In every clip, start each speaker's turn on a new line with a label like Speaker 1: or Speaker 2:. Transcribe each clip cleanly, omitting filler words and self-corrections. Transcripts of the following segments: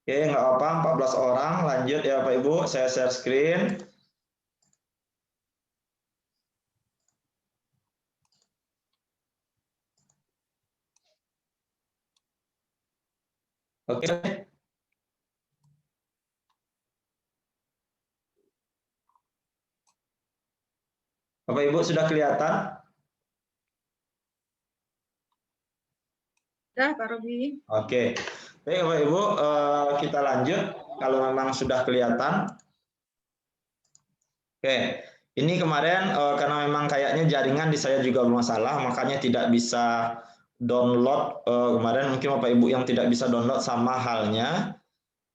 Speaker 1: Oke, nggak apa-apa, 14 orang. Lanjut ya Bapak Ibu, saya share screen. Oke. Bapak Ibu sudah kelihatan?
Speaker 2: Sudah, Pak Robi.
Speaker 1: Oke. Baik Bapak Ibu, kita lanjut kalau memang sudah kelihatan. Oke. Ini kemarin karena memang kayaknya jaringan di saya juga bermasalah, makanya tidak bisa download. Kemarin mungkin Bapak Ibu yang tidak bisa download sama halnya.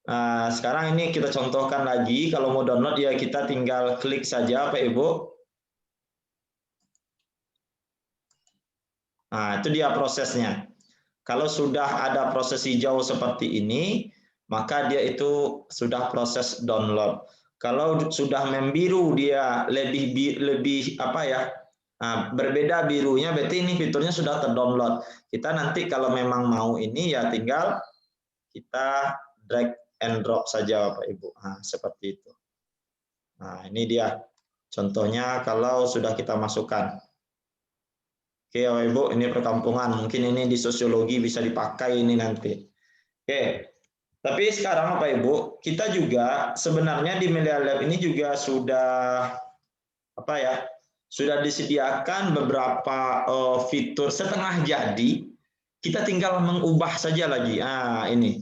Speaker 1: Nah, sekarang ini kita contohkan lagi, kalau mau download ya kita tinggal klik saja Bapak Ibu. Nah, itu dia prosesnya. Kalau sudah ada proses hijau seperti ini, maka dia itu sudah proses download. Kalau sudah membiru dia lebih apa ya? Nah, berbeda birunya berarti ini fiturnya sudah terdownload. Kita nanti kalau memang mau ini ya tinggal kita drag and drop saja Bapak Ibu. Nah, seperti itu. Nah, ini dia contohnya kalau sudah kita masukkan. Oke, Bapak Ibu, ini perkampungan. Mungkin ini di sosiologi bisa dipakai ini nanti. Oke, tapi sekarang Bapak Ibu, kita juga sebenarnya di Media Lab ini juga sudah apa ya? Sudah disediakan beberapa fitur setengah jadi. Kita tinggal mengubah saja lagi. Ah, ini.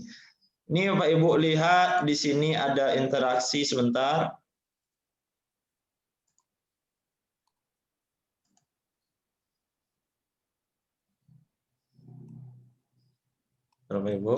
Speaker 1: Ini Bapak Ibu lihat di sini ada interaksi sebentar. Bapak Ibu.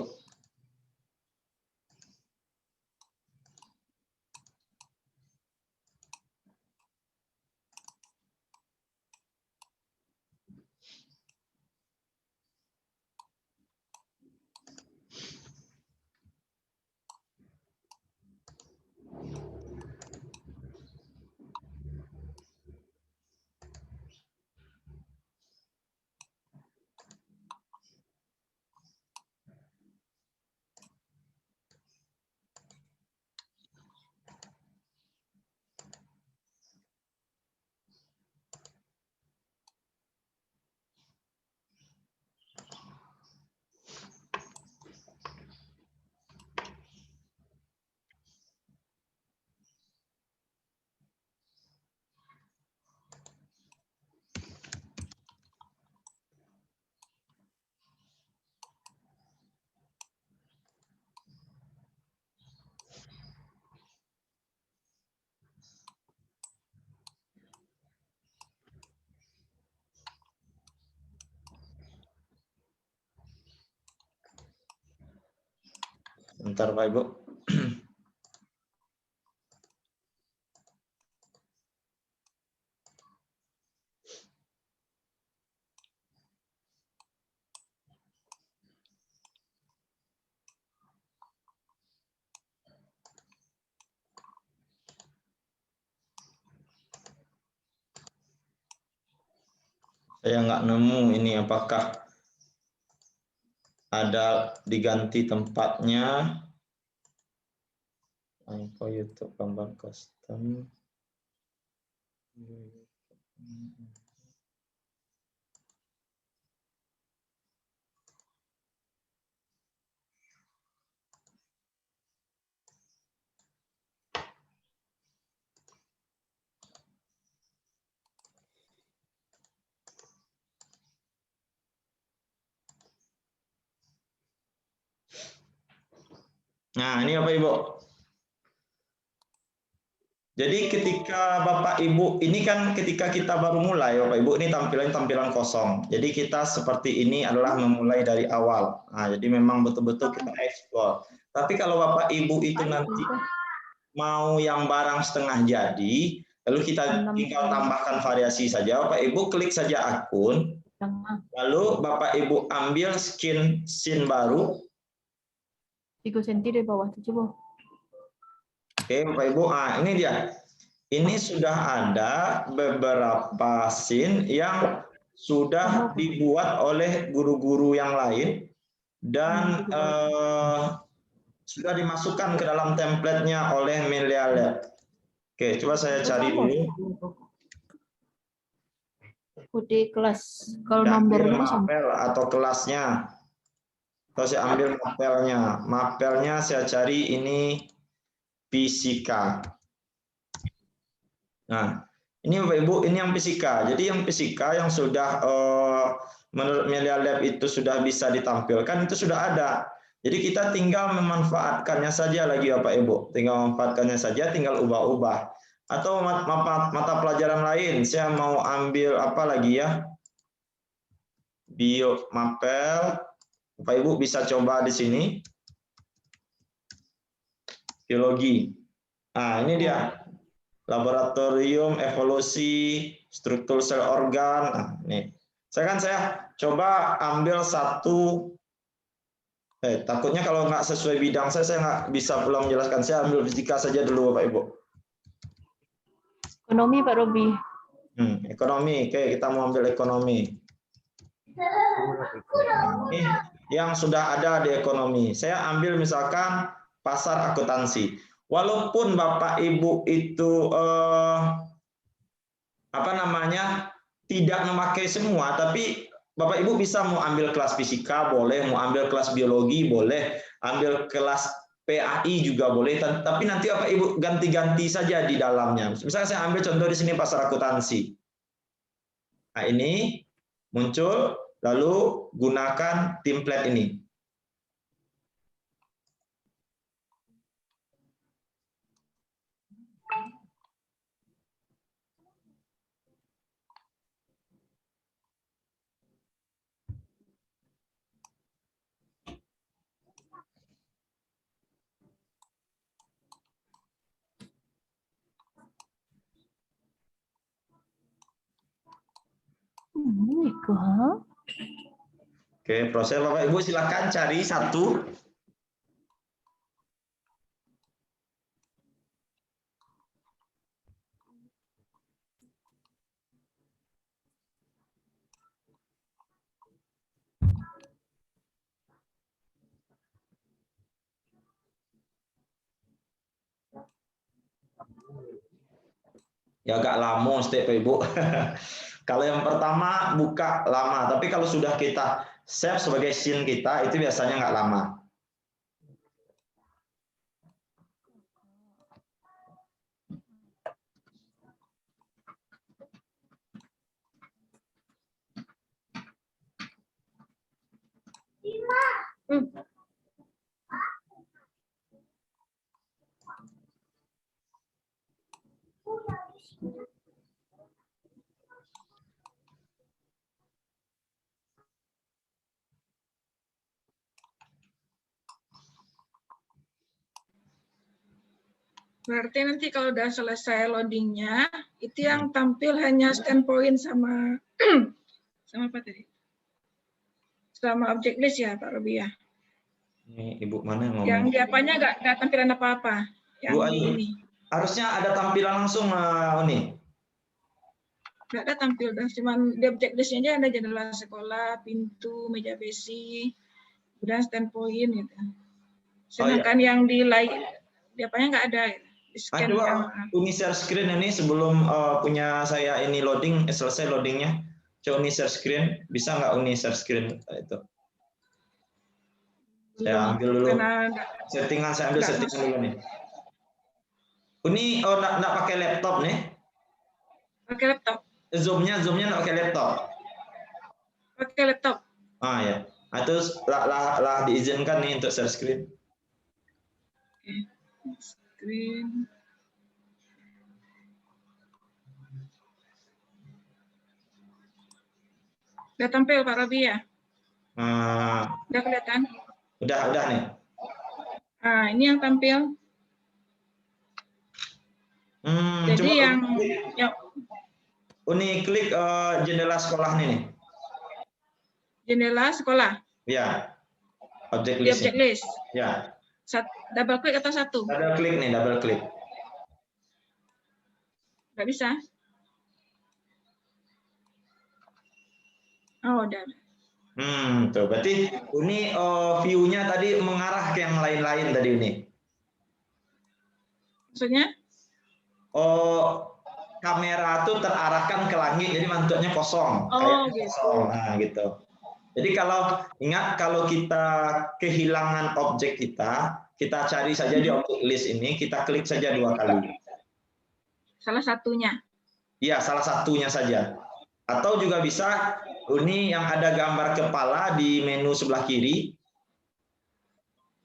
Speaker 1: Bentar Pak Ibu. Saya nggak nemu ini apakah ada diganti tempatnya. Info YouTube gambar custom. Nah, ini Bapak Ibu. Jadi ketika Bapak Ibu, ini kan ketika kita baru mulai Bapak Ibu, ini tampilan kosong. Jadi kita seperti ini adalah memulai dari awal. Nah, jadi memang betul-betul kita explore. Tapi kalau Bapak Ibu itu nanti mau yang barang setengah jadi, lalu kita tinggal tambahkan variasi saja. Bapak Ibu klik saja akun, lalu Bapak Ibu ambil scene baru.
Speaker 2: 3 cm di bawah 7.
Speaker 1: Oke, Bapak Ibu, ini dia. Ini sudah ada beberapa scene yang sudah dibuat oleh guru-guru yang lain dan sudah dimasukkan ke dalam template-nya oleh Melia Lab. Oke, coba saya cari dulu.
Speaker 2: Kode kelas. Kalau
Speaker 1: Saya ambil
Speaker 2: nomornya sama.
Speaker 1: mapel atau kelasnya. Atau saya ambil mapelnya. Mapelnya saya cari ini fisika. Nah, ini Bapak Ibu, ini yang fisika. Jadi yang fisika yang sudah menurut Melia Lab itu sudah bisa ditampilkan, itu sudah ada. Jadi kita tinggal memanfaatkannya saja lagi Bapak Ibu. Tinggal memanfaatkannya saja, tinggal ubah-ubah. Atau mata pelajaran lain, saya mau ambil apa lagi ya? Bio mapel. Bapak Ibu bisa coba di sini. Biologi. Nah, ini dia. Laboratorium evolusi struktur sel organ. Nah, nih. Saya coba ambil satu. Takutnya kalau nggak sesuai bidang saya nggak bisa pulang menjelaskan. Saya ambil fisika saja dulu, Bapak Ibu.
Speaker 2: Ekonomi, Pak Robi.
Speaker 1: Ekonomi. Oke, kita mau ambil ekonomi. Ini yang sudah ada di ekonomi. Saya ambil misalkan pasar akuntansi. Walaupun Bapak Ibu itu tidak memakai semua, tapi Bapak Ibu bisa mau ambil kelas fisika boleh, mau ambil kelas biologi boleh, ambil kelas PAI juga boleh, tapi nanti Bapak Ibu ganti-ganti saja di dalamnya. Misalnya saya ambil contoh di sini pasar akuntansi. Nah, ini muncul, lalu gunakan template ini. Oke, proses Bapak Ibu silakan cari satu. Ya agak lama step Ibu. Kalau yang pertama buka lama, tapi kalau sudah kita save sebagai scene kita itu biasanya nggak lama.
Speaker 3: Berarti nanti kalau udah selesai loadingnya, itu yang tampil hanya standpoint sama sama apa tadi? Sama object list ya, Pak Robi ya?
Speaker 1: Ini Ibu mana yang ngomong?
Speaker 3: Yang di apanya nggak tampilan apa-apa. Yang
Speaker 1: Bu,
Speaker 3: di ini.
Speaker 1: Harusnya ada tampilan langsung, Uni.
Speaker 3: Nggak ada tampil, cuman di object listnya aja ada jendela sekolah, pintu, meja besi, kemudian standpoint gitu. Sedangkan yang di lain, di apanya nggak ada. Scan
Speaker 1: coba Uni share screen ini sebelum punya saya ini loading, selesai loadingnya. Coba Uni share screen, bisa nggak Uni share screen itu? Saya ambil dulu settingan, saya ambil settingan dulu nih. Uni nggak pakai laptop nih?
Speaker 3: Pakai laptop.
Speaker 1: Zoomnya nggak pakai laptop?
Speaker 3: Pakai laptop.
Speaker 1: Ah ya, itu lah diizinkan nih untuk share screen.
Speaker 3: Screen. Udah tampil Pak Robi ya? Udah kelihatan?
Speaker 1: Udah nih.
Speaker 3: Nah, ini yang tampil. Jadi yang
Speaker 1: Uni klik jendela sekolah nih.
Speaker 3: Jendela sekolah.
Speaker 1: Ya. Object
Speaker 3: list.
Speaker 1: Ya.
Speaker 3: Double klik atau satu?
Speaker 1: Double klik nih, double klik.
Speaker 3: Nggak bisa. Oh, udah.
Speaker 1: Tuh. Berarti ini view-nya tadi mengarah ke yang lain-lain tadi ini.
Speaker 3: Maksudnya?
Speaker 1: Oh, kamera tuh terarahkan ke langit, jadi mantuknya kosong.
Speaker 3: Oh,
Speaker 1: Kayak
Speaker 3: gitu.
Speaker 1: kosong. Nah, gitu. Jadi kalau ingat, kalau kita kehilangan objek kita cari saja di objek list ini, kita klik saja 2 kali.
Speaker 3: Salah satunya.
Speaker 1: Iya, salah satunya saja. Atau juga bisa ini yang ada gambar kepala di menu sebelah kiri.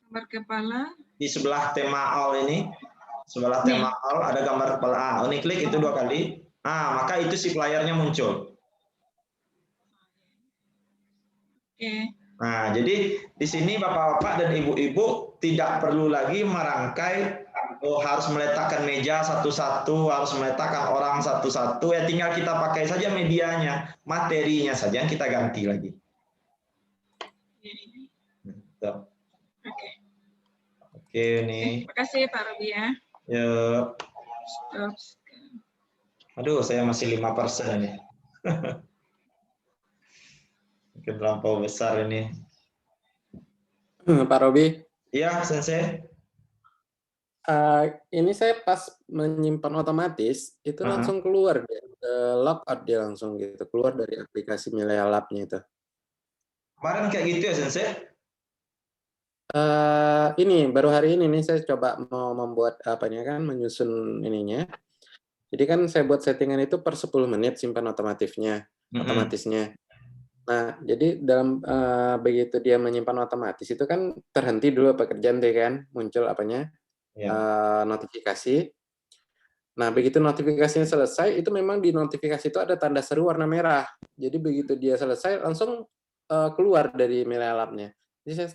Speaker 3: Gambar kepala.
Speaker 1: Di sebelah tema all ini. Sebelah tema all ada gambar kepala. Ini klik itu 2 kali. Nah, maka itu si playernya muncul.
Speaker 3: Oke.
Speaker 1: Nah, jadi di sini Bapak-bapak dan Ibu-ibu tidak perlu lagi merangkai, harus meletakkan meja satu-satu, harus meletakkan orang satu-satu, ya tinggal kita pakai saja medianya, materinya saja yang kita ganti lagi. Oke, ini.
Speaker 3: Terima kasih Pak Robi ya.
Speaker 1: Yuk.
Speaker 3: Stop.
Speaker 1: Aduh, saya masih 5% ini. Mungkin terlampau besar ini.
Speaker 4: Pak Robi.
Speaker 1: Iya, Sensei.
Speaker 4: Ini saya pas menyimpan otomatis itu langsung keluar dia, logout dia langsung gitu, keluar dari aplikasi Milea Lab-nya itu.
Speaker 1: Kemarin kayak gitu ya, Sensei?
Speaker 4: Ini baru hari ini nih saya coba mau membuat apanya kan, menyusun ininya. Jadi kan saya buat settingan itu per 10 menit simpan otomatisnya. Nah, jadi dalam begitu dia menyimpan otomatis itu kan terhenti dulu pekerjaan dia kan, muncul apanya? Notifikasi. Nah, begitu notifikasinya selesai, itu memang di notifikasi itu ada tanda seru warna merah. Jadi begitu dia selesai, langsung keluar dari Milea Lab-nya. Jadi saya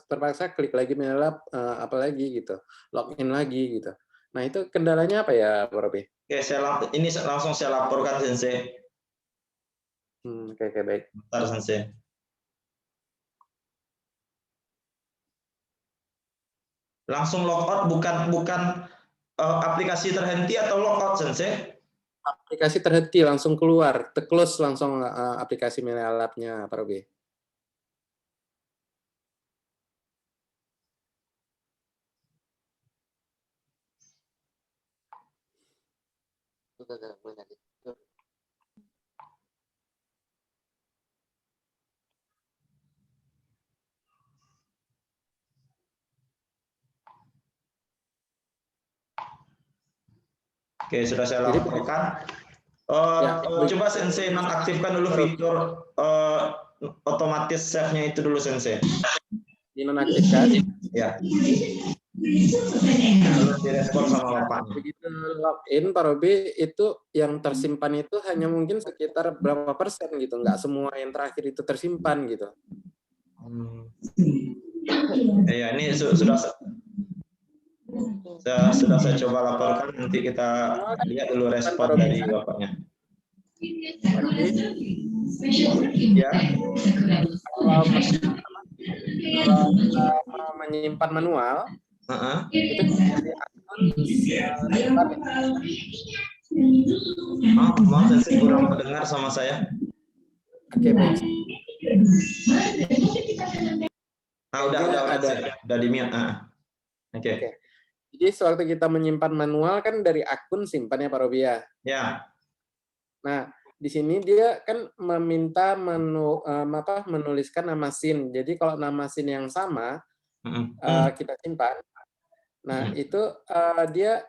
Speaker 4: terpaksa klik lagi Milea Lab, apalagi gitu, login lagi gitu. Nah, itu kendalanya apa ya, Pak Robi?
Speaker 1: Oke, ini langsung saya laporkan, Sensei.
Speaker 4: Oke, baik.
Speaker 1: Bentar, Sensei. Langsung logout, bukan aplikasi terhenti atau logout, Sensei?
Speaker 4: Aplikasi terhenti, langsung keluar, close langsung aplikasi Milea Lab-nya, Pak Robi.
Speaker 1: Oke, sudah saya laporkan. Coba Sensei nonaktifkan dulu fitur otomatis save-nya itu dulu, Sensei.
Speaker 4: Dinonaktifkan.
Speaker 1: Ya. Lalu direspon sama Bapak.
Speaker 4: Begitu login, Pak Robi, itu yang tersimpan itu hanya mungkin sekitar berapa persen gitu, nggak semua yang terakhir itu tersimpan gitu.
Speaker 1: Ya, ini sudah saya coba laporkan, nanti kita lihat dulu respon dari Bapaknya. Ya.
Speaker 4: Kalau menyimpan manual, itu
Speaker 1: maaf saya kurang mendengar sama saya.
Speaker 4: Oke, baik.
Speaker 1: Udah di mute. Oke.
Speaker 4: Jadi sewaktu kita menyimpan manual kan dari akun simpan ya Pak Robi ya.
Speaker 1: Ya.
Speaker 4: Nah, di sini dia kan meminta menuliskan nama SIN. Jadi kalau nama SIN yang sama kita simpan. Nah, itu dia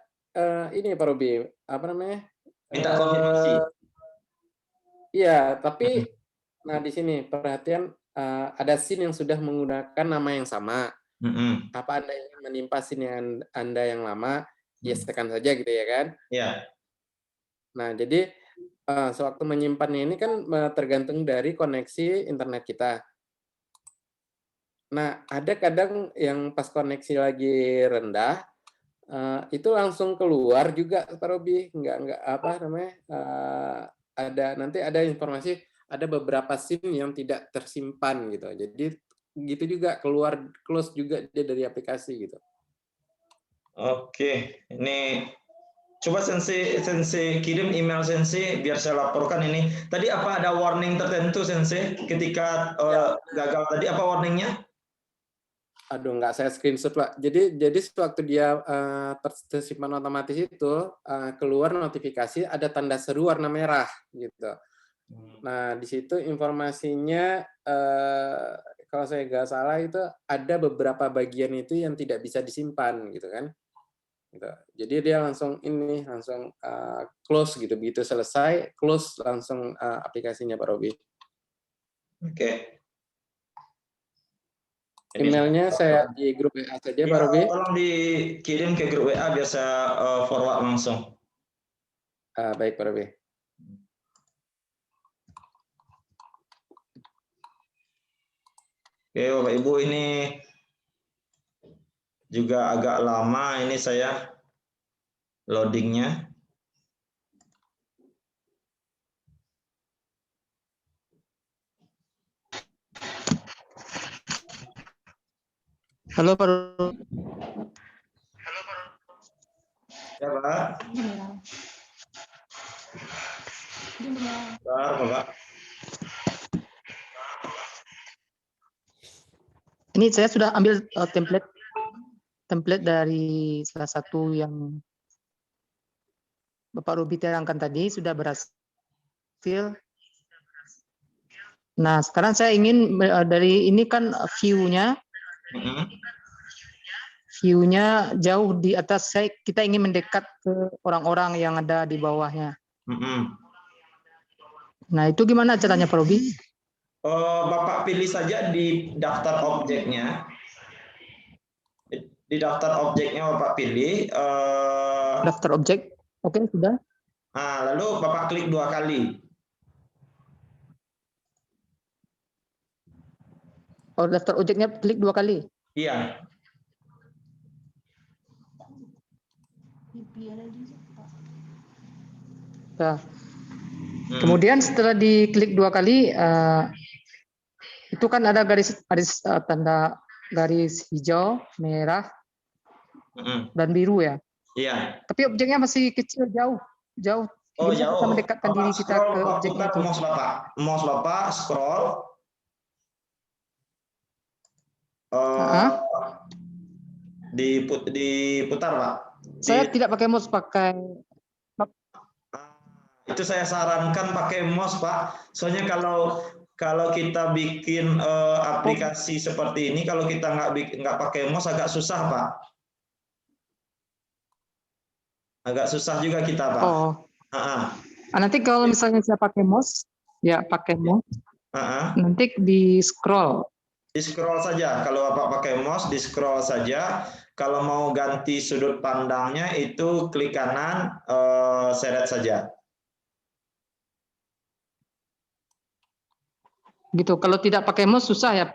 Speaker 4: ini Pak Robi, apa namanya?
Speaker 1: Minta konfirmasi.
Speaker 4: Iya, tapi nah di sini perhatian ada SIN yang sudah menggunakan nama yang sama. Apa Anda ingin menimpa SIN yang Anda yang lama? Ya tekan saja gitu ya kan?
Speaker 1: Iya.
Speaker 4: Nah, jadi sewaktu menyimpannya ini kan tergantung dari koneksi internet kita. Nah, ada kadang yang pas koneksi lagi rendah, itu langsung keluar juga Pak Robi, nggak apa namanya, nanti ada informasi ada beberapa SIM yang tidak tersimpan gitu. Jadi gitu juga keluar close juga dia dari aplikasi gitu.
Speaker 1: Oke, ini Coba Sensei kirim email Sensei biar saya laporkan ini. Tadi apa ada warning tertentu Sensei ketika gagal tadi, apa warningnya?
Speaker 4: Aduh, nggak saya screenshot Pak. Jadi sewaktu dia tersimpan otomatis itu keluar notifikasi ada tanda seru warna merah gitu. Nah di situ informasinya kalau saya nggak salah itu ada beberapa bagian itu yang tidak bisa disimpan gitu kan. Gitu. Jadi dia langsung close gitu, begitu selesai close langsung aplikasinya Pak Robi.
Speaker 1: Oke.
Speaker 4: Emailnya saya di grup WA saja
Speaker 1: ya,
Speaker 4: Pak Robi.
Speaker 1: Tolong dikirim ke grup WA biar saya forward langsung.
Speaker 4: Baik Pak Robi.
Speaker 1: Oke Bapak Ibu, ini juga agak lama ini saya loadingnya.
Speaker 5: Halo Pak.
Speaker 1: Ya Pak. Bentar, Bapak.
Speaker 5: Ini saya sudah ambil template dari salah satu yang Bapak Robi terangkan tadi, sudah berhasil. Nah, sekarang saya ingin dari ini kan view-nya jauh di atas, kita ingin mendekat ke orang-orang yang ada di bawahnya. Nah, itu gimana caranya Pak Robi?
Speaker 1: Bapak pilih saja di daftar objeknya. Di daftar objeknya Bapak pilih.
Speaker 5: Daftar objek, oke sudah.
Speaker 1: Nah, lalu Bapak klik 2 kali.
Speaker 5: Oh, daftar objeknya klik 2 kali?
Speaker 1: Iya.
Speaker 5: Nah, kemudian setelah diklik 2 kali, itu kan ada tanda garis hijau, merah, dan biru ya.
Speaker 1: Iya.
Speaker 5: Tapi objeknya masih kecil, jauh.
Speaker 1: Oh,
Speaker 5: bisa
Speaker 1: jauh.
Speaker 5: kita mendekatkan
Speaker 1: Bapak
Speaker 5: diri kita ke objeknya itu.
Speaker 1: Mouse Bapak scroll. Diputar Pak.
Speaker 5: Saya tidak pakai mouse, pakai.
Speaker 1: Itu saya sarankan pakai mouse Pak. Soalnya kalau kita bikin aplikasi seperti ini, kalau kita nggak pakai mouse agak susah Pak. Agak susah juga kita Pak.
Speaker 5: Oh. Nanti kalau misalnya saya pakai mouse, ya pakai mouse. Nanti di scroll.
Speaker 1: Di scroll saja. Kalau Bapak pakai mouse, di scroll saja. Kalau mau ganti sudut pandangnya itu klik kanan, seret saja.
Speaker 5: Gitu. Kalau tidak pakai mouse susah ya,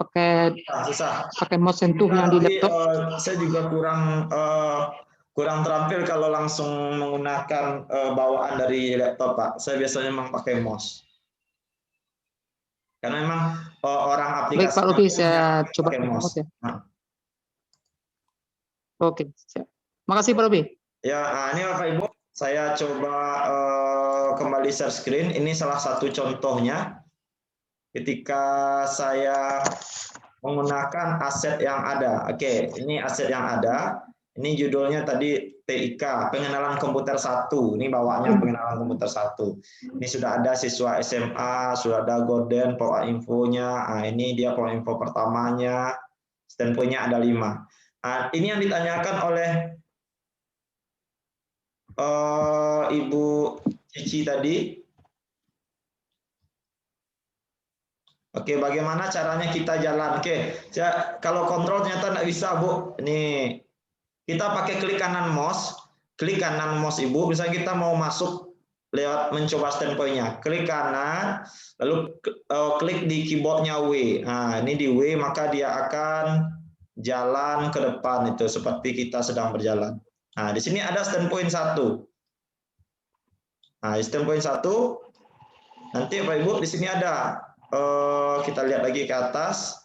Speaker 1: susah.
Speaker 5: Pakai mouse sentuh yang di laptop.
Speaker 1: Saya juga kurang terampil kalau langsung menggunakan bawaan dari laptop Pak. Saya biasanya memang pakai mouse. Karena memang orang aplikasi.
Speaker 5: Baik Pak Robi, saya coba pakai mouse ya. Oke, siap. Makasih Pak Robi.
Speaker 1: Ya, ini Bapak Ibu, saya coba kembali share screen. Ini salah satu contohnya. Ketika saya menggunakan aset yang ada. Oke, ini aset yang ada. Ini judulnya tadi TIK, pengenalan komputer 1. Ini bawaannya pengenalan komputer 1. Ini sudah ada siswa SMA, sudah ada Gorden, power infonya. Nah, ini dia power info pertamanya. Standpoint-nya ada 5. Nah, ini yang ditanyakan oleh Ibu Cici tadi. Oke, bagaimana caranya kita jalan? Oke, kalau kontrol ternyata nggak bisa, Bu. Ini kita pakai klik kanan mouse Ibu. Misalnya kita mau masuk lewat mencoba standpoint-nya, klik kanan, lalu klik di keyboardnya W. Nah, ini di W, maka dia akan jalan ke depan itu seperti kita sedang berjalan. Nah, di sini ada standpoint 1. Nah, di standpoint 1, nanti Bapak Ibu di sini ada. Kita lihat lagi ke atas.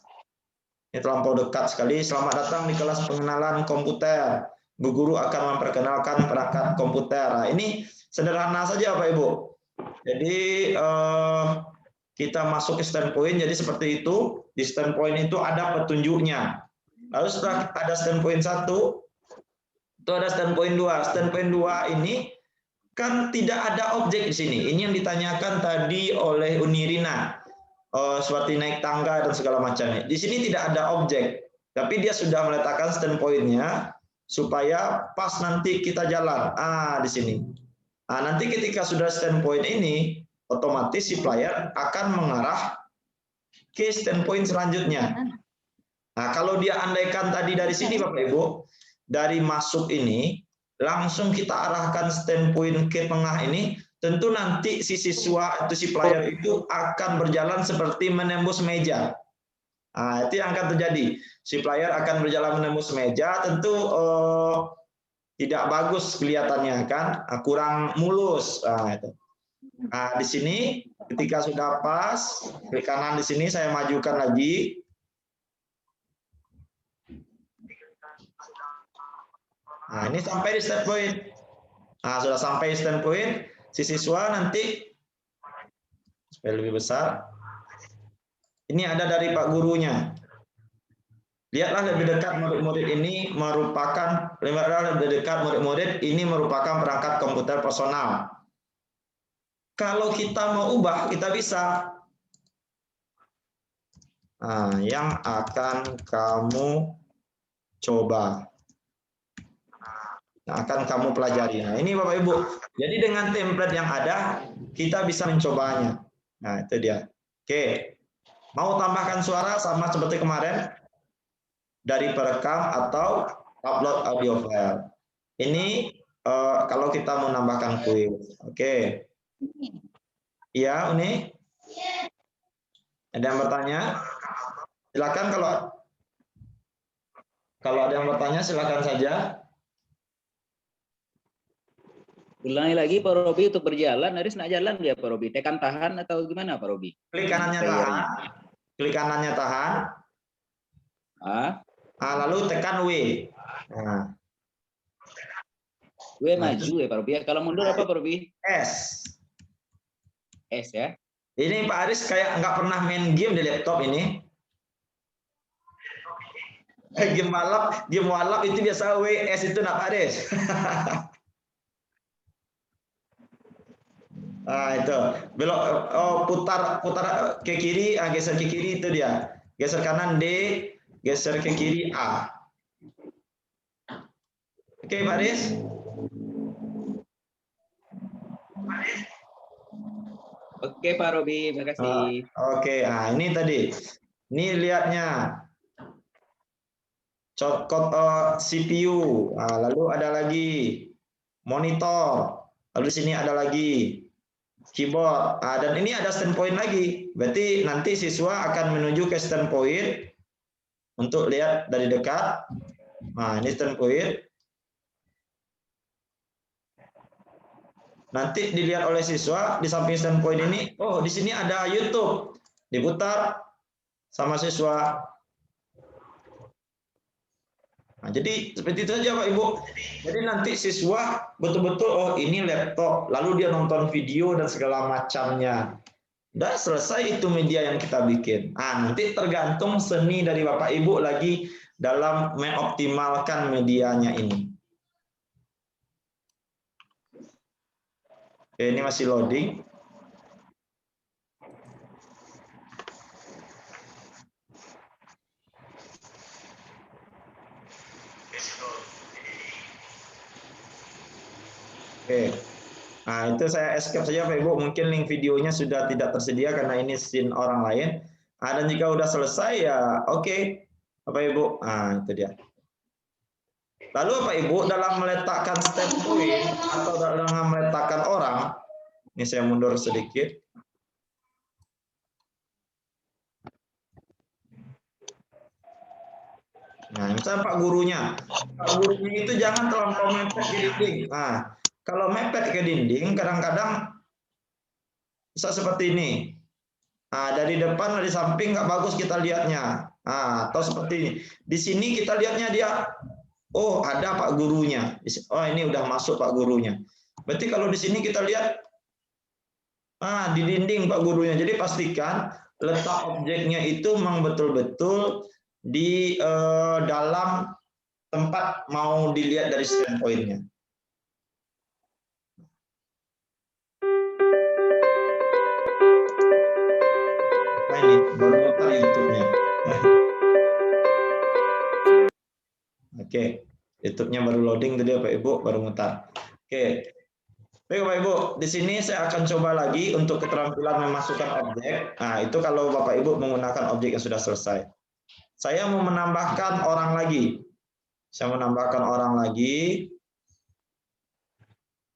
Speaker 1: Ini terlampau dekat sekali. Selamat datang di kelas pengenalan komputer. Bu Guru akan memperkenalkan perangkat komputer. Nah, ini sederhana saja Pak Ibu. Jadi kita masuk ke standpoint, jadi seperti itu. Di standpoint itu ada petunjuknya. Lalu setelah ada standpoint 1, itu ada standpoint 2. Standpoint 2 ini kan tidak ada objek di sini. Ini yang ditanyakan tadi oleh Unirina. Seperti naik tangga dan segala macamnya. Di sini tidak ada objek. Tapi dia sudah meletakkan standpoint-nya supaya pas nanti kita jalan. Di sini. Nanti ketika sudah standpoint ini, otomatis si player akan mengarah ke standpoint selanjutnya. Kalau dia andaikan tadi dari sini Bapak Ibu, dari masuk ini, langsung kita arahkan standpoint ke tengah ini, tentu nanti si siswa atau si player itu akan berjalan seperti menembus meja. Itu yang akan terjadi. Si player akan berjalan menembus meja, tentu tidak bagus kelihatannya kan, kurang mulus. Itu. Di sini ketika sudah pas, klik kanan di sini saya majukan lagi. Ini sampai di standpoint. Sudah sampai di standpoint, si siswa nanti supaya lebih besar. Ini ada dari Pak gurunya. Lihatlah lebih dekat murid-murid ini merupakan perangkat komputer personal. Kalau kita mau ubah, kita bisa. Yang akan kamu coba. Yang akan kamu pelajari. Ini Bapak Ibu. Jadi dengan template yang ada, kita bisa mencobanya. Itu dia. Oke. Mau tambahkan suara sama seperti kemarin? Dari perekam atau upload audio file. Ini kalau kita mau nambahkan kuis. Oke. Iya, Uni? Ada yang bertanya? Silakan kalau ada yang bertanya silakan saja.
Speaker 6: Ulangi lagi Pak Robi untuk berjalan, Aris nak jalan dia Pak Robi. Tekan tahan atau gimana Pak Robi?
Speaker 1: Klik kanannya tahan. Klik kanannya tahan. Lalu tekan W.
Speaker 6: W maju ya Pak Robi. Kalau mundur apa Pak Robi?
Speaker 1: S.
Speaker 6: S ya.
Speaker 1: Ini Pak Aris kayak nggak pernah main game di laptop ini. Game walap itu biasa W, S itu nak Pak Aris. Itu belok, putar ke kiri, geser ke kiri itu dia. Geser kanan D, geser ke kiri A. Oke, Pak Aris.
Speaker 6: Oke Pak Robi, terima kasih.
Speaker 1: Oke, ini tadi. Ini lihatnya. Shortcut CPU. Lalu ada lagi monitor. Lalu di sini ada lagi keyboard. Dan ini ada standpoint lagi. Berarti nanti siswa akan menuju ke standpoint untuk lihat dari dekat. Ini standpoint. Nanti dilihat oleh siswa di samping standpoint ini. Oh, di sini ada YouTube. Diputar sama siswa. Jadi seperti itu saja Pak Ibu. Jadi nanti siswa betul-betul, oh ini laptop, lalu dia nonton video dan segala macamnya. Udah selesai itu media yang kita bikin. Nanti tergantung seni dari Bapak Ibu lagi dalam mengoptimalkan medianya ini. Oke, ini masih loading. Oke, itu saya escape saja Pak Ibu. Mungkin link videonya sudah tidak tersedia karena ini scene orang lain. Dan jika udah selesai ya oke, Bapak Ibu. Itu dia. Lalu Bapak Ibu dalam meletakkan standpoint atau dalam meletakkan orang, ini saya mundur sedikit. Misalnya Pak gurunya itu jangan terlampau mepet di dinding. Kalau mepet ke dinding, kadang-kadang bisa seperti ini. Dari depan, dari samping nggak bagus kita lihatnya. Atau seperti ini. Di sini kita lihatnya dia, oh ada Pak gurunya. Oh ini udah masuk Pak gurunya. Berarti kalau di sini kita lihat, di dinding Pak gurunya. Jadi pastikan letak objeknya itu memang betul-betul di dalam tempat mau dilihat dari standpoint-nya. Nah ini baru mutar YouTube-nya. Oke, YouTube-nya baru loading tadi Bapak Ibu, baru mutar. Oke. Baik Bapak Ibu, di sini saya akan coba lagi untuk keterampilan memasukkan objek. Nah, itu kalau Bapak Ibu menggunakan objek yang sudah selesai. Saya mau menambahkan orang lagi. Saya menambahkan orang lagi.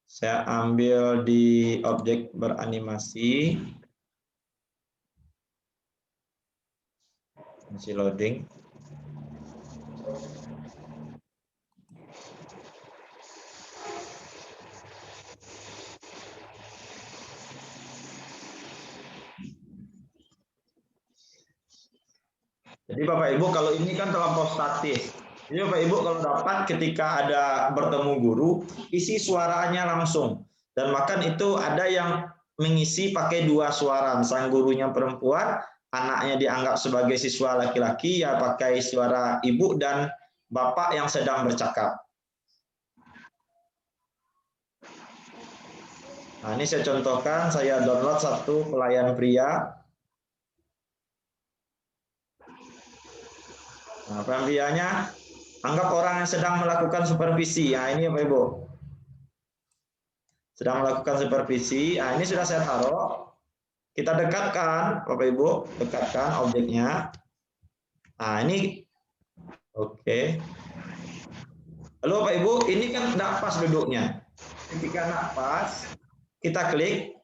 Speaker 1: Saya ambil di objek beranimasi. Masih loading. Jadi Bapak Ibu kalau ini kan terlampau statis. Jadi Bapak Ibu kalau dapat ketika ada bertemu guru, isi suaranya langsung. Dan bahkan itu ada yang mengisi pakai 2 suara. Misalnya gurunya perempuan, anaknya dianggap sebagai siswa laki-laki, ya pakai suara ibu dan bapak yang sedang bercakap. Nah ini saya contohkan, saya download satu pelayan pria. Nah, pelayannya anggap orang yang sedang melakukan supervisi. Nah, ini Bapak Ibu. Sedang melakukan supervisi. Nah, ini sudah saya taruh. Kita dekatkan, Bapak Ibu, dekatkan objeknya. Nah, ini oke. Lalu Bapak Ibu, ini kan tidak pas duduknya. Ketika tidak pas, kita klik.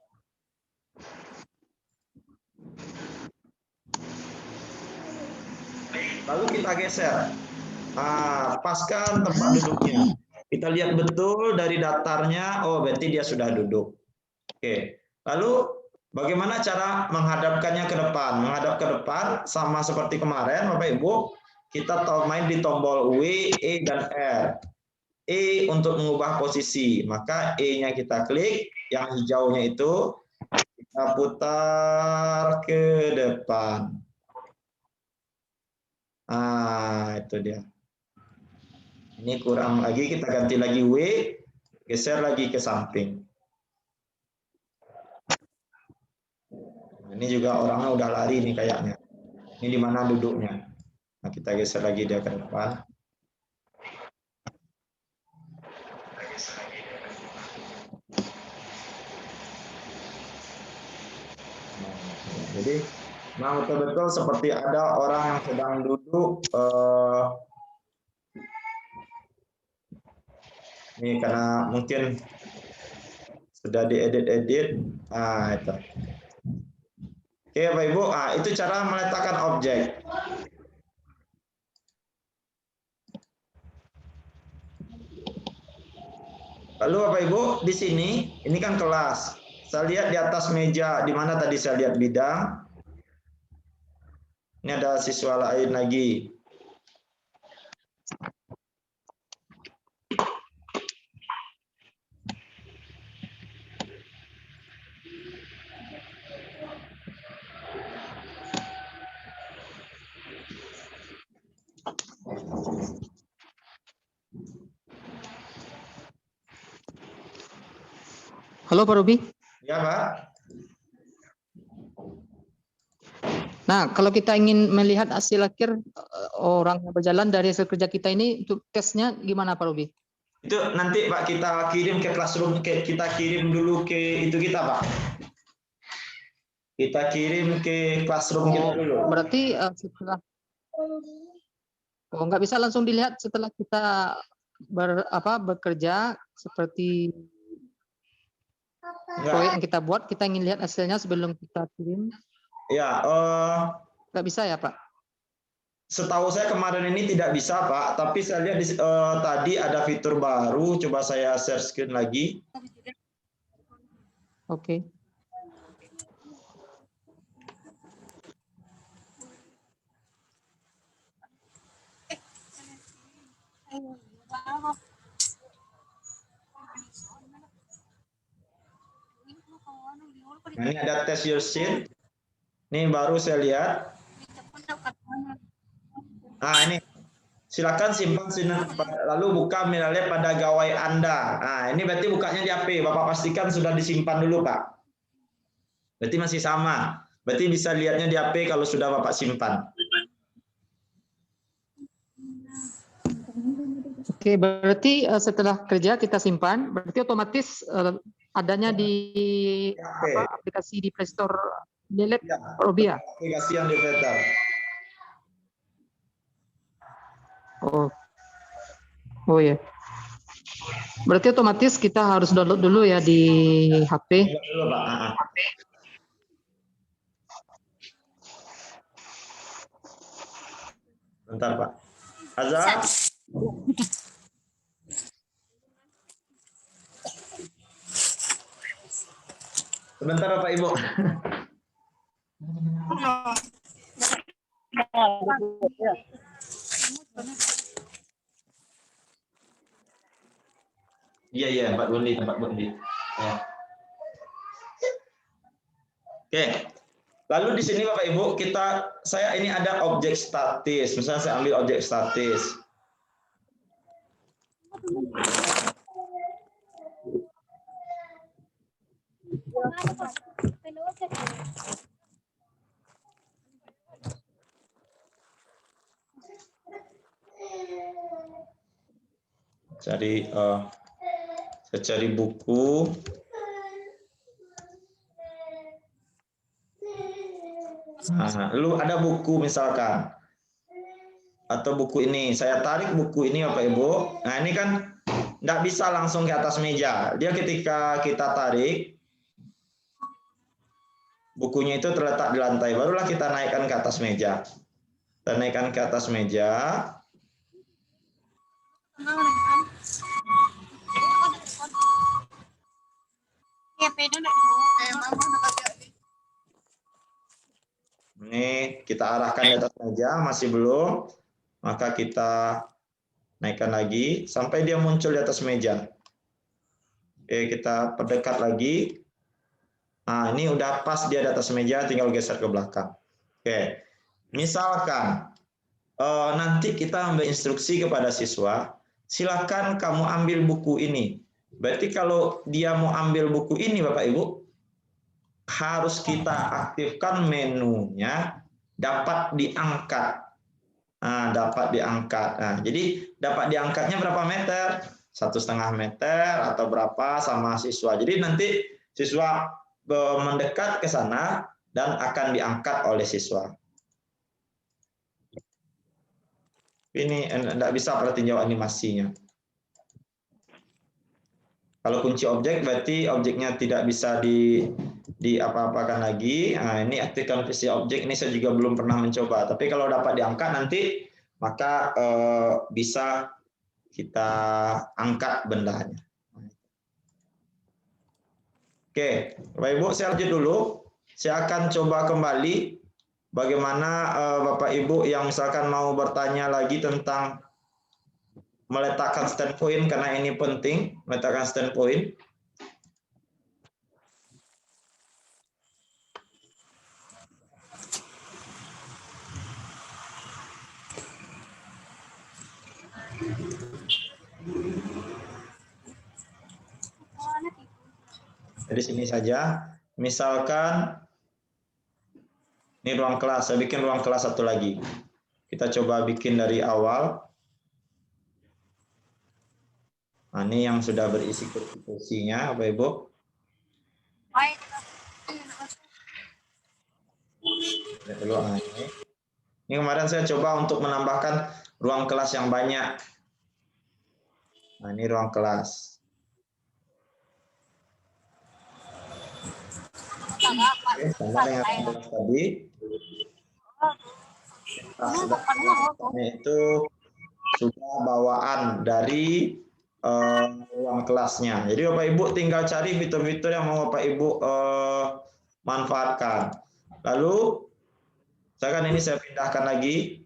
Speaker 1: Lalu kita geser. Paskan tempat duduknya. Kita lihat betul dari datarnya, oh berarti dia sudah duduk. Oke. Lalu bagaimana cara menghadapkannya ke depan? Menghadap ke depan sama seperti kemarin Bapak Ibu, kita main di tombol W, E, dan R. E untuk mengubah posisi, maka E-nya kita klik, yang hijaunya itu kita putar ke depan. Itu dia. Ini kurang lagi, kita ganti lagi W, geser lagi ke samping. Ini juga orangnya udah lari nih kayaknya. Ini di mana duduknya. Nah, kita geser lagi dia ke depan. Jadi, betul-betul seperti ada orang yang sedang duduk. Ini karena mungkin sudah diedit-edit. Itu. Oke, Bapak Ibu. Itu cara meletakkan objek. Lalu Bapak Ibu, di sini, ini kan kelas. Saya lihat di atas meja, di mana tadi saya lihat bidang. Ini ada siswa lain lagi.
Speaker 5: Halo Pak Robi.
Speaker 1: Ya Pak.
Speaker 5: Nah, kalau kita ingin melihat hasil akhir orang yang berjalan dari hasil kerja kita ini, untuk tesnya gimana Pak Robi?
Speaker 1: Itu nanti Pak kita kirim ke classroom, kita kirim dulu ke itu kita Pak. Kita kirim ke classroom kita dulu.
Speaker 5: Berarti setelah nggak bisa langsung dilihat setelah kita bekerja seperti proyek yang kita buat, kita ingin lihat hasilnya sebelum kita kirim.
Speaker 1: Ya,
Speaker 5: nggak bisa ya Pak?
Speaker 1: Setahu saya kemarin ini tidak bisa Pak, tapi saya lihat tadi ada fitur baru, coba saya share screen lagi.
Speaker 5: Oke.
Speaker 1: Nah, ini ada test your sheet. Ini baru saya lihat. Nah, ini silakan simpan sini, lalu buka misalnya pada gawai Anda. Nah, ini berarti bukanya di HP. Bapak pastikan sudah disimpan dulu, Pak. Berarti masih sama. Berarti bisa lihatnya di HP kalau sudah Bapak simpan.
Speaker 5: Oke, berarti setelah kerja kita simpan, berarti otomatis adanya di aplikasi di Play Store Delete Robi ya?
Speaker 1: Aplikasi yang di Play Store.
Speaker 5: Oh ya. Berarti otomatis kita harus download dulu ya di HP.
Speaker 1: Dulu, Pak. Bentar, Pak. Azhar. Sebentar, Bapak Ibu. Iya, Pak Bundi. Ya. Oke. Lalu di sini Bapak Ibu, saya ini ada objek statis. Misalnya saya ambil objek statis. Saya cari buku. Nah, lalu ada buku misalkan, atau buku ini, saya tarik buku ini Bapak Ibu. Nah, ini kan nggak bisa langsung ke atas meja. Dia ketika kita tarik, bukunya itu terletak di lantai, barulah kita naikkan ke atas meja. Kita naikkan ke atas meja. Ini kita arahkan di atas meja, masih belum, maka kita naikkan lagi sampai dia muncul di atas meja. Oke, kita perdekat lagi. Nah, ini udah pas dia di atas meja, tinggal geser ke belakang. Oke, misalkan nanti kita ambil instruksi kepada siswa, silakan kamu ambil buku ini. Berarti kalau dia mau ambil buku ini, Bapak Ibu, harus kita aktifkan menunya dapat diangkat. Nah, dapat diangkat. Nah, jadi dapat diangkatnya berapa meter? 1,5 meter atau berapa sama siswa. Jadi nanti siswa mendekat ke sana dan akan diangkat oleh siswa. Ini tidak bisa pertinjau animasinya. Kalau kunci objek berarti objeknya tidak bisa di apa-apakan lagi. Nah, ini aktifkan visi objek, ini saya juga belum pernah mencoba. Tapi kalau dapat diangkat nanti, maka bisa kita angkat bendanya. Oke, Bapak Ibu, saya lanjut dulu. Saya akan coba kembali bagaimana Bapak Ibu yang misalkan mau bertanya lagi tentang meletakkan standpoint, karena ini penting, meletakkan standpoint. Dari sini saja, misalkan ini ruang kelas, saya bikin ruang kelas satu lagi. Kita coba bikin dari awal. Nah, ini yang sudah berisi kursinya, Bapak Ibu. Ini kemarin saya coba untuk menambahkan ruang kelas yang banyak. Nah, ini ruang kelas. Oke, sama dengan kelas tadi. Nah, itu sudah bawaan dari ruang kelasnya. Jadi Bapak Ibu tinggal cari fitur-fitur yang mau Bapak Ibu manfaatkan. Lalu ini saya pindahkan lagi.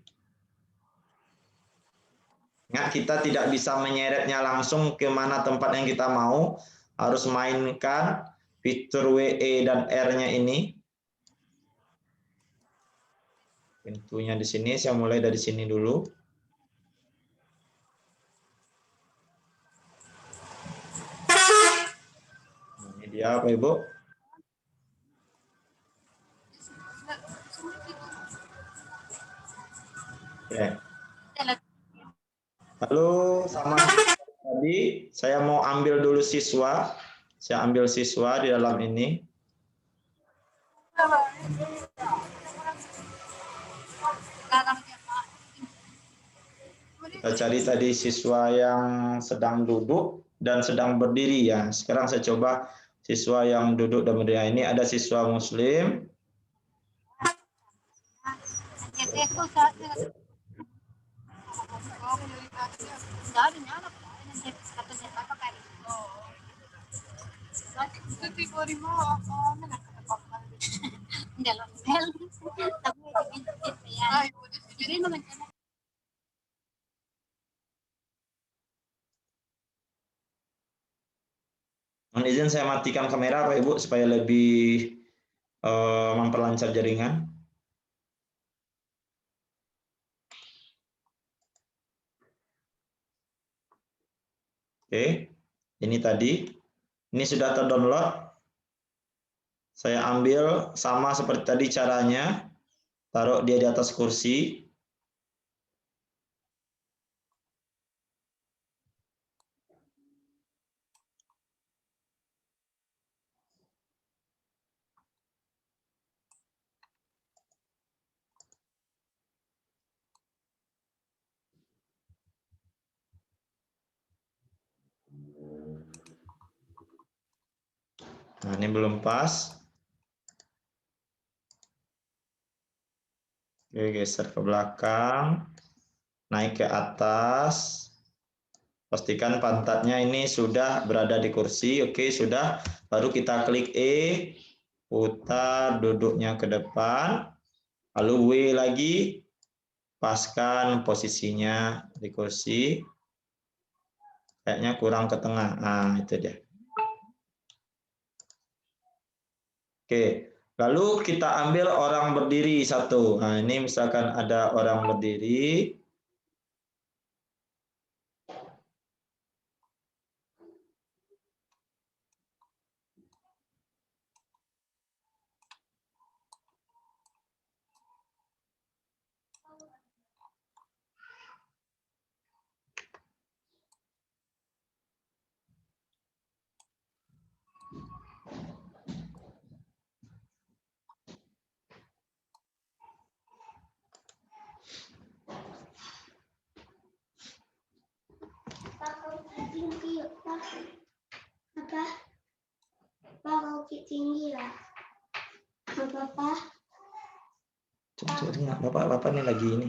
Speaker 1: Ingat, kita tidak bisa menyeretnya langsung ke mana tempat yang kita mau, harus mainkan fitur WE dan R-nya ini. Pintunya di sini, saya mulai dari sini dulu. Ini dia, Bapak Ibu. Oke. Lalu sama tadi, saya mau ambil dulu siswa. Saya ambil siswa di dalam ini. Kita cari tadi siswa yang sedang duduk dan sedang berdiri ya. Sekarang saya coba siswa yang duduk dan berdiri. Ini ada siswa Muslim. Mohon izin saya matikan kamera Pak Ibu supaya lebih memperlancar jaringan. Oke, ini tadi. Ini sudah terdownload. Saya ambil sama seperti tadi caranya. Taruh dia di atas kursi. Nah, ini belum pas. Oke, geser ke belakang. Naik ke atas. Pastikan pantatnya ini sudah berada di kursi. Oke, sudah. Baru kita klik E. Putar duduknya ke depan. Lalu W lagi. Paskan posisinya di kursi. Kayaknya kurang ke tengah. Nah, itu dia. Oke, lalu kita ambil orang berdiri satu. Nah, ini misalkan ada orang berdiri.
Speaker 7: Apa? Mau tinggi lah. Apa?
Speaker 1: Coba Bapak ini lagi ini.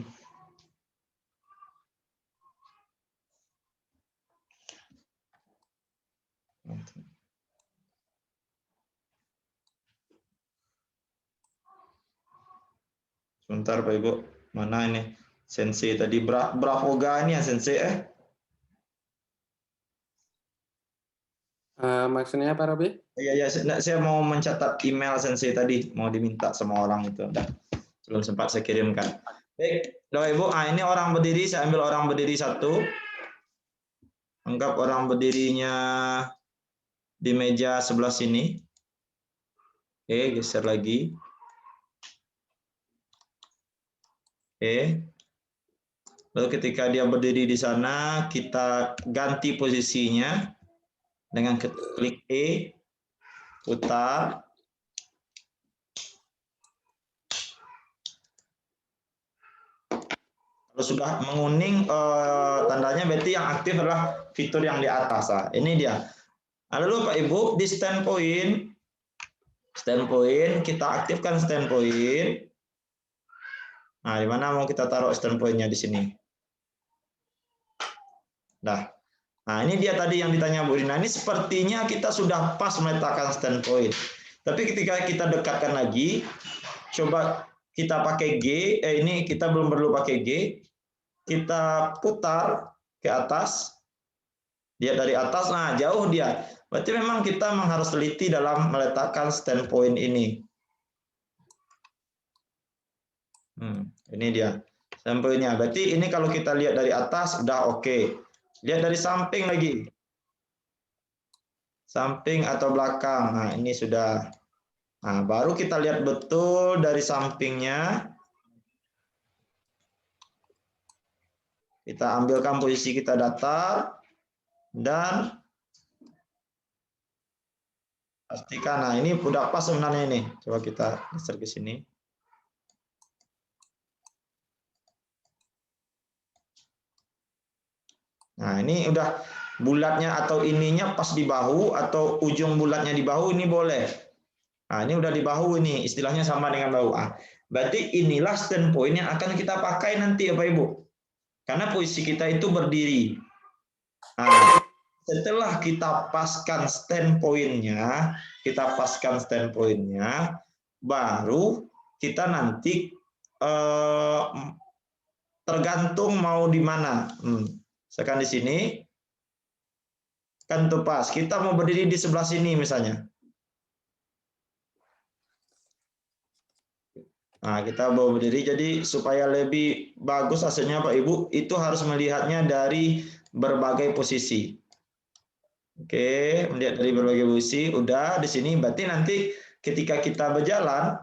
Speaker 1: Sebentar Pak Ibu, mana ini Sensei tadi Bravoga ini ya Sensei
Speaker 4: Maksudnya apa Robi?
Speaker 1: Iya, saya mau mencatat email Sensei tadi, mau diminta sama orang itu. Belum sempat saya kirimkan. Baik, Bapak Ibu, ini orang berdiri, saya ambil orang berdiri satu. Anggap orang berdirinya di meja sebelah sini. Oke, geser lagi. Oke. Lalu ketika dia berdiri di sana, kita ganti posisinya dengan klik E, putar. Kalau sudah menguning tandanya berarti yang aktif adalah fitur yang di atas. Ini dia. Lalu Pak Ibu di standpoint kita aktifkan standpoint. Nah, di mana mau kita taruh standpointnya di sini? Nah, ini dia tadi yang ditanya Bu Rina. Ini sepertinya kita sudah pas meletakkan standpoint. Tapi ketika kita dekatkan lagi, coba kita pakai G. Ini kita belum perlu pakai G. Kita putar ke atas. Lihat dari atas, nah jauh dia. Berarti memang kita harus teliti dalam meletakkan standpoint ini. Ini dia standpointnya. Berarti ini kalau kita lihat dari atas udah oke. Lihat dari samping lagi. Samping atau belakang. Nah, ini sudah. Nah, baru kita lihat betul dari sampingnya. Kita ambilkan posisi kita datar dan pastikan. Nah, ini udah pas sebenarnya ini. Coba kita geser ke sini. Nah, ini udah bulatnya atau ininya pas di bahu atau ujung bulatnya di bahu ini boleh. Nah, ini udah di bahu ini, istilahnya sama dengan bahu. Berarti inilah standpoint yang akan kita pakai nanti Bapak Ibu. Karena posisi kita itu berdiri. Nah, setelah kita paskan standpoint-nya, baru kita nanti tergantung mau di mana. Misalkan di sini, kan tuh pas. Kita mau berdiri di sebelah sini misalnya. Nah, kita mau berdiri, jadi supaya lebih bagus hasilnya Pak Ibu, itu harus melihatnya dari berbagai posisi. Oke, melihat dari berbagai posisi, udah di sini, berarti nanti ketika kita berjalan,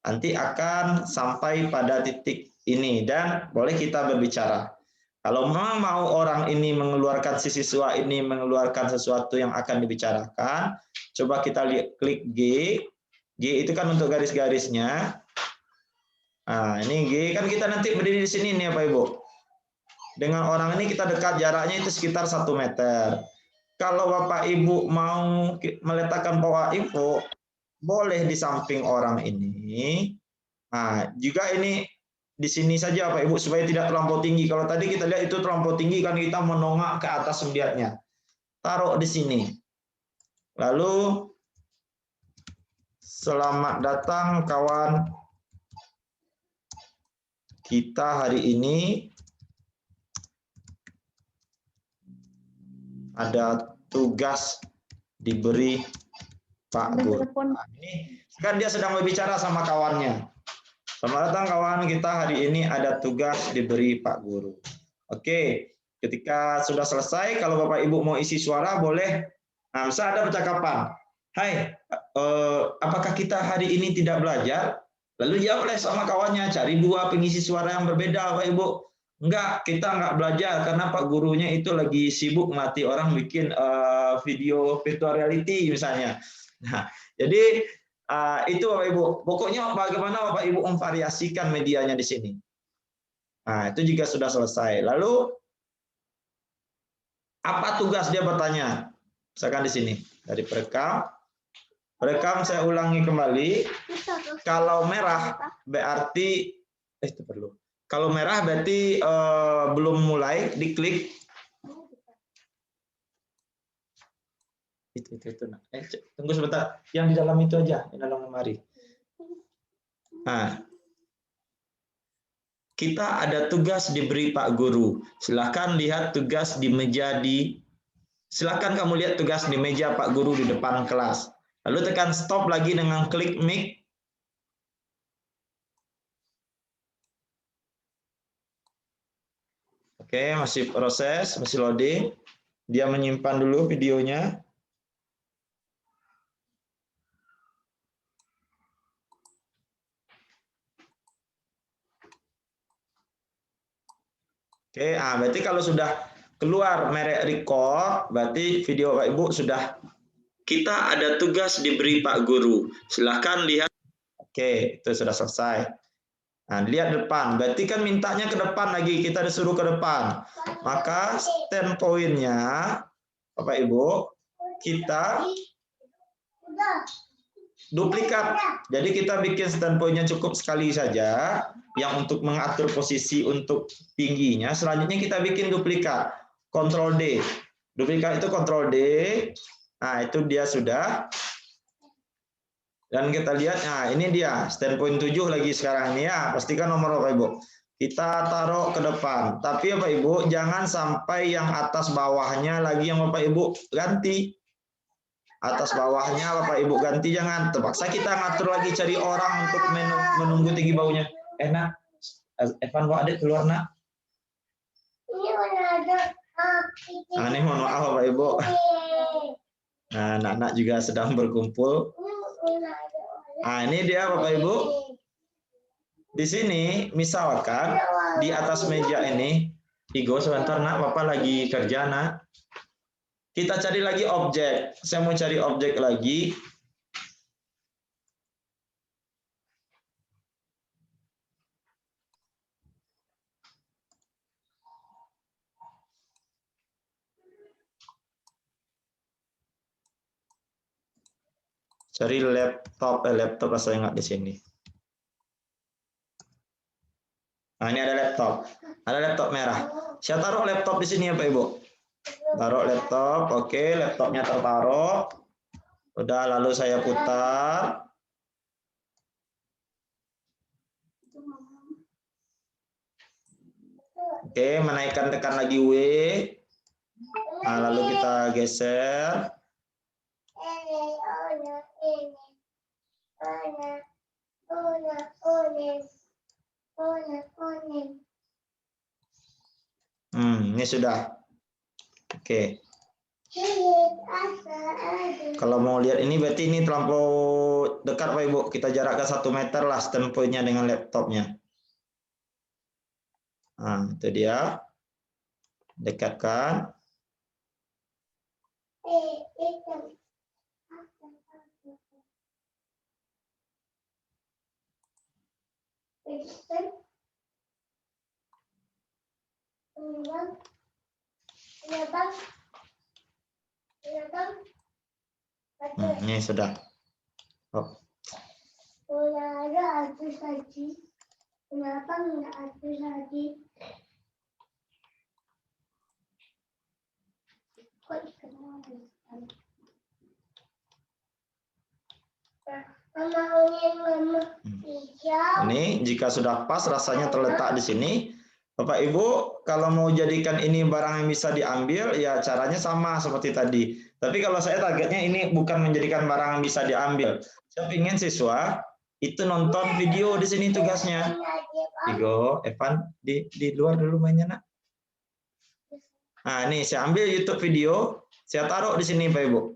Speaker 1: nanti akan sampai pada titik ini, dan boleh kita berbicara. Kalau memang mau orang ini mengeluarkan si siswa ini mengeluarkan sesuatu yang akan dibicarakan, coba kita klik G. G itu kan untuk garis-garisnya. Nah, ini G kan kita nanti berdiri di sini nih Bapak Ibu. Dengan orang ini kita dekat, jaraknya itu sekitar 1 meter. Kalau Bapak Ibu mau meletakkan power info, boleh di samping orang ini. Nah, juga ini di sini saja Bapak Ibu supaya tidak terlampau tinggi. Kalau tadi kita lihat itu terlampau tinggi kan kita menongak ke atas melihatnya. Taruh di sini. Lalu selamat datang kawan. Kita hari ini ada tugas diberi Pak Guru. Nah, ini kan dia sedang berbicara sama kawannya. Selamat datang kawan, kita hari ini ada tugas diberi Pak Guru. Oke, ketika sudah selesai, kalau Bapak Ibu mau isi suara boleh. Nah, misalnya ada percakapan. Hai, apakah kita hari ini tidak belajar? Lalu jawablah sama kawannya, cari 2 pengisi suara yang berbeda, Bapak Ibu. Enggak, kita enggak belajar karena Pak Gurunya itu lagi sibuk melatih orang bikin video virtual reality misalnya. Nah, jadi itu Bapak Ibu. Pokoknya bagaimana Bapak Ibu memvariasikan medianya di sini. Nah, itu juga sudah selesai. Lalu apa tugas dia bertanya? Misalkan di sini dari perekam. Perekam saya ulangi kembali. Kalau merah berarti itu perlu. Kalau merah berarti belum mulai, diklik. Itu. Tunggu sebentar. Yang di dalam itu aja, di dalam lemari. Nah, kita ada tugas diberi Pak Guru. Silakan lihat tugas di meja silakan kamu lihat tugas di meja Pak Guru di depan kelas. Lalu tekan stop lagi dengan klik mic. Oke, masih proses, masih loading. Dia menyimpan dulu videonya. Oke, berarti kalau sudah keluar merek record, berarti video Bapak Ibu sudah. Kita ada tugas diberi Pak Guru. Silahkan lihat. Oke, itu sudah selesai. Nah, lihat depan. Berarti kan mintanya ke depan lagi. Kita disuruh ke depan. Maka standpoint-nya, Bapak Ibu, kita duplikat. Jadi kita bikin standpoint-nya cukup sekali saja. Yang untuk mengatur posisi untuk tingginya. Selanjutnya kita bikin duplikat. Ctrl D. Duplikat itu Ctrl D. Nah, itu dia sudah. Dan kita lihat, nah ini dia, standpoint 7 lagi sekarang ini ya. Pastikan nomor Bapak Ibu. Kita taruh ke depan. Tapi Bapak Ibu, jangan sampai yang atas bawahnya lagi yang Bapak Ibu ganti. Atas bawahnya Bapak Ibu ganti, jangan. Terpaksa kita ngatur lagi, cari orang untuk menunggu tinggi baunya. Nak, Evan, kok adik keluar, nak? Nah, ini mohon maaf Bapak Ibu. Nah, anak-anak juga sedang berkumpul. Nah, ini dia Bapak Ibu. Di sini, misalkan di atas meja ini, Igo sebentar nak, Bapak lagi kerja nak. Kita cari lagi objek. Saya mau cari objek lagi. Cari laptop saya nggak di sini. Nah, ini ada laptop merah. Saya taruh laptop di sini ya Pak Ibu. Taruh laptop, oke, laptopnya tertaruh. Udah, lalu saya putar. Oke, menaikkan, tekan lagi W. Nah, lalu kita geser. Ini sudah. Oke. Kalau mau lihat ini berarti ini terlampau dekat Pak Ibu. Kita jarakkan 1 meter lah standpoint-nya dengan laptopnya. Nah, itu dia. Dekatkan. Ini sudah. Oh.
Speaker 7: Kenapa nggak hapus lagi?
Speaker 1: Ini jika sudah pas rasanya terletak di sini, Bapak Ibu kalau mau jadikan ini barang yang bisa diambil ya caranya sama seperti tadi. Tapi kalau saya targetnya ini bukan menjadikan barang yang bisa diambil. Saya ingin siswa itu nonton video di sini tugasnya. Igo, Evan di luar dulu mainnya nak. Nah, ini saya ambil YouTube video, saya taruh di sini Pak Ibu.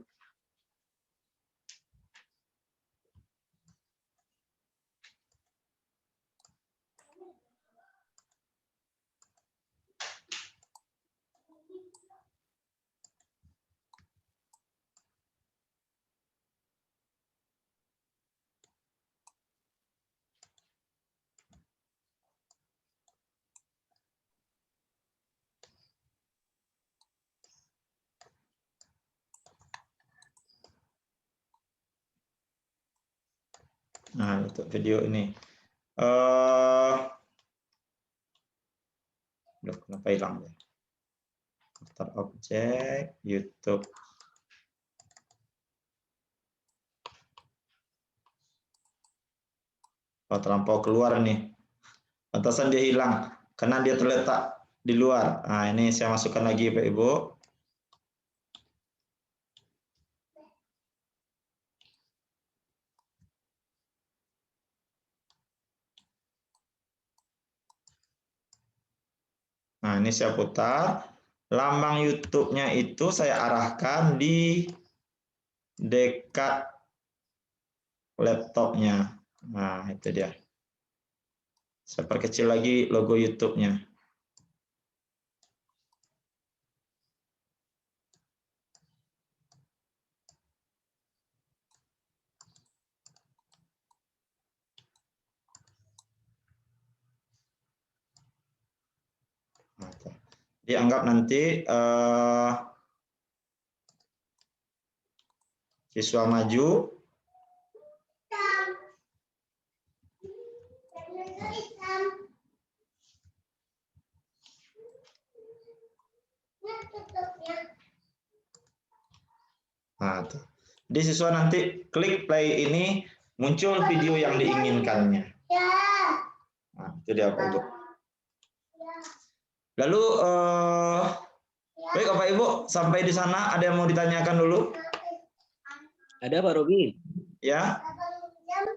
Speaker 1: Nah, untuk video ini. Loh, kenapa hilang ya? Daftar objek, YouTube. Oh, terlampau keluar nih. Pantasan dia hilang, karena dia terletak di luar. Nah, ini saya masukkan lagi Pak Ibu. Nah, ini saya putar. Lambang YouTube-nya itu saya arahkan di dekat laptopnya. Nah, itu dia. Saya perkecil lagi logo YouTube-nya. Dianggap nanti siswa maju. Nah, jadi siswa nanti klik play ini muncul video yang diinginkannya. Nah, itu dia Pak Ibu. Lalu baik Bapak Ibu, sampai di sana ada yang mau ditanyakan dulu?
Speaker 6: Ada Pak Robi.
Speaker 1: Ya.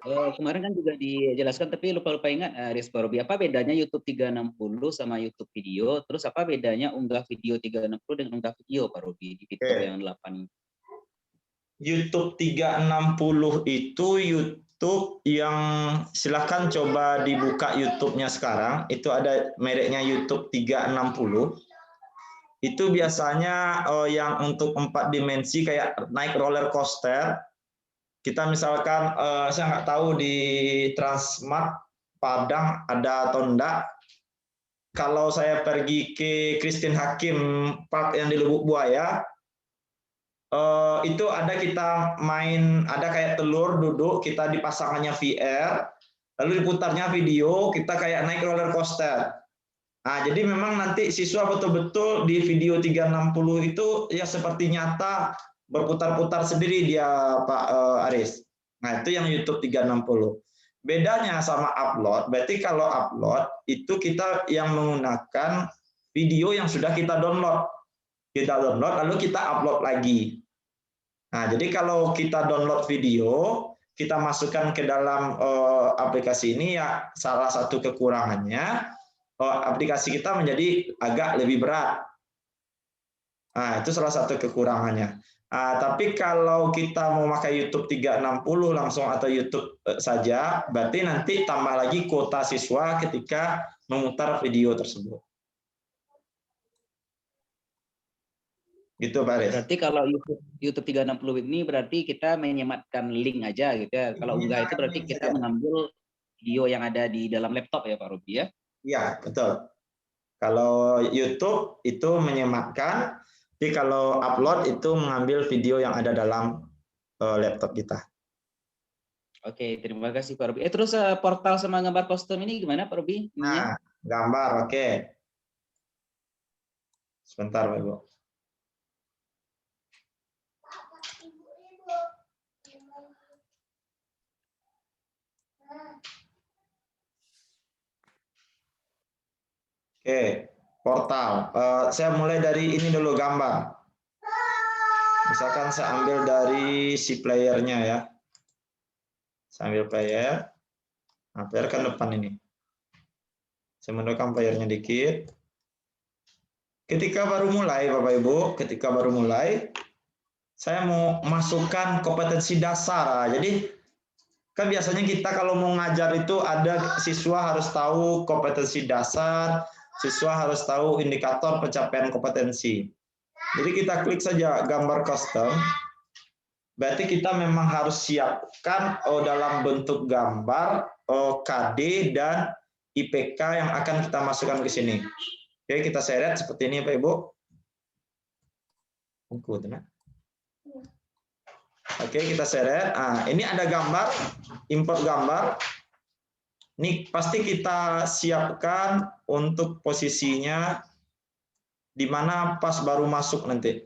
Speaker 6: Kemarin kan juga dijelaskan tapi lupa ingat Aris Pak Robi, apa bedanya YouTube 360 sama YouTube video? Terus apa bedanya unggah video 360 dengan unggah video Pak Robi di fitur yang 8?
Speaker 1: YouTube 360 itu YouTube yang silahkan coba dibuka YouTube-nya sekarang. Itu ada mereknya YouTube 360. Itu biasanya yang untuk 4 dimensi kayak naik roller coaster. Kita misalkan, saya nggak tahu di Transmart Padang ada atau enggak. Kalau saya pergi ke Christine Hakim Park yang di Lubuk Buaya, itu ada kita main, ada kayak telur duduk, kita dipasangannya VR, lalu diputarnya video, kita kayak naik roller coaster. Nah, jadi memang nanti siswa betul-betul di video 360 itu ya seperti nyata, berputar-putar sendiri dia Pak Aris. Nah, itu yang YouTube 360. Bedanya sama upload, berarti kalau upload itu kita yang menggunakan video yang sudah kita download. Kita download lalu kita upload lagi. Nah, jadi kalau kita download video, kita masukkan ke dalam aplikasi ini, ya salah satu kekurangannya aplikasi kita menjadi agak lebih berat. Nah, itu salah satu kekurangannya. Tapi kalau kita mau pakai YouTube 360 langsung atau YouTube saja, berarti nanti tambah lagi kuota siswa ketika memutar video tersebut. Gitu Pak Aris.
Speaker 6: Berarti kalau YouTube 360 ini berarti kita menyematkan link aja gitu ya. Kalau enggak itu berarti kita mengambil video yang ada di dalam laptop ya Pak Robi ya?
Speaker 1: Iya, betul. Kalau YouTube itu menyematkan, tapi kalau upload itu mengambil video yang ada dalam laptop kita.
Speaker 6: Oke, terima kasih Pak Robi. Terus portal sama gambar kostum ini gimana Pak Robi?
Speaker 1: Nah, gambar, oke. Sebentar Pak Ibu. Oke, portal. Saya mulai dari ini dulu, gambar. Misalkan saya ambil dari si playernya ya. Saya ambil player. Nah, player kan depan ini. Saya mundurkan playernya dikit. Ketika baru mulai, Bapak Ibu, ketika baru mulai, saya mau masukkan kompetensi dasar. Jadi, kan biasanya kita kalau mau ngajar itu ada siswa harus tahu kompetensi dasar, siswa harus tahu indikator pencapaian kompetensi. Jadi kita klik saja gambar custom. Berarti kita memang harus siapkan dalam bentuk gambar, KD, dan IPK yang akan kita masukkan ke sini. Oke, kita seret seperti ini Pak Ibu. Oke, kita seret. Ini ada gambar, import gambar. Ini pasti kita siapkan untuk posisinya di mana pas baru masuk nanti.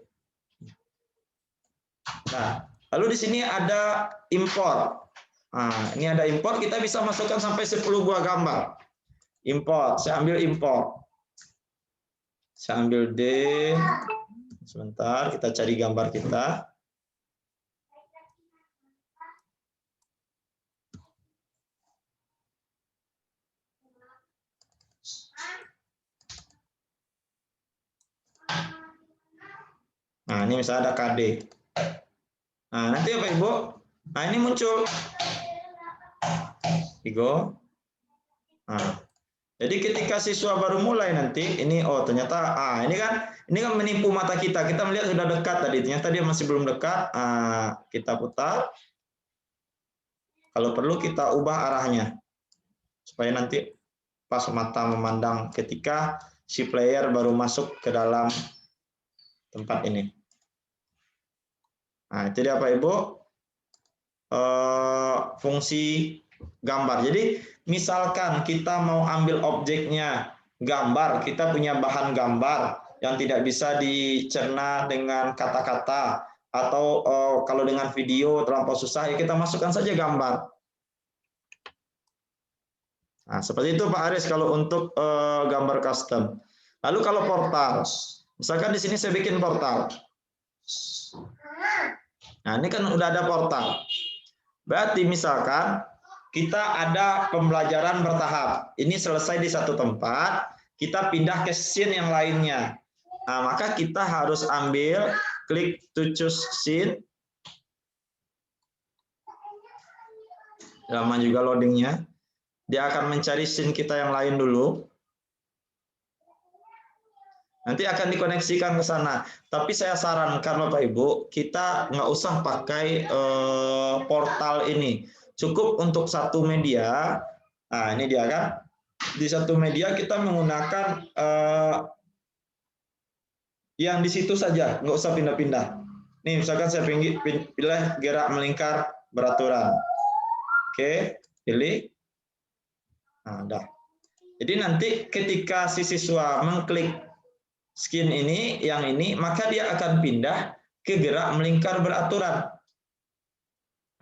Speaker 1: Nah, lalu di sini ada import. Nah, ini ada import, kita bisa masukkan sampai 10 buah gambar. Import, saya ambil import. Saya ambil D. Sebentar, kita cari gambar kita. Nah, ini misalnya ada KD. Nah, nanti Bapak Ibu, nah ini muncul. Igo. Nah, jadi ketika siswa baru mulai nanti, ini ternyata ini kan menipu mata kita. Kita melihat sudah dekat tadi, ternyata dia masih belum dekat. Kita putar. Kalau perlu kita ubah arahnya supaya nanti pas mata memandang ketika si player baru masuk ke dalam tempat ini. Nah, itu dia Pak Ibu, fungsi gambar. Jadi misalkan kita mau ambil objeknya gambar, kita punya bahan gambar yang tidak bisa dicerna dengan kata-kata, atau kalau dengan video terlampau susah, ya kita masukkan saja gambar. Nah, seperti itu Pak Aris kalau untuk gambar custom. Lalu kalau portal, misalkan di sini saya bikin portal. Nah, ini kan udah ada portal. Berarti misalkan kita ada pembelajaran bertahap. Ini selesai di satu tempat, kita pindah ke scene yang lainnya. Nah, maka kita harus ambil, klik to choose scene. Lama juga loadingnya. Dia akan mencari scene kita yang lain dulu. Nanti akan dikoneksikan ke sana. Tapi saya sarankan Bapak Ibu, kita nggak usah pakai portal ini. Cukup untuk satu media. Nah, ini dia kan. Di satu media kita menggunakan yang di situ saja, nggak usah pindah-pindah. Nih, misalkan saya pilih gerak melingkar beraturan. Oke, pilih. Nah, udah. Jadi nanti ketika si siswa mengklik skin ini, yang ini, maka dia akan pindah ke gerak melingkar beraturan.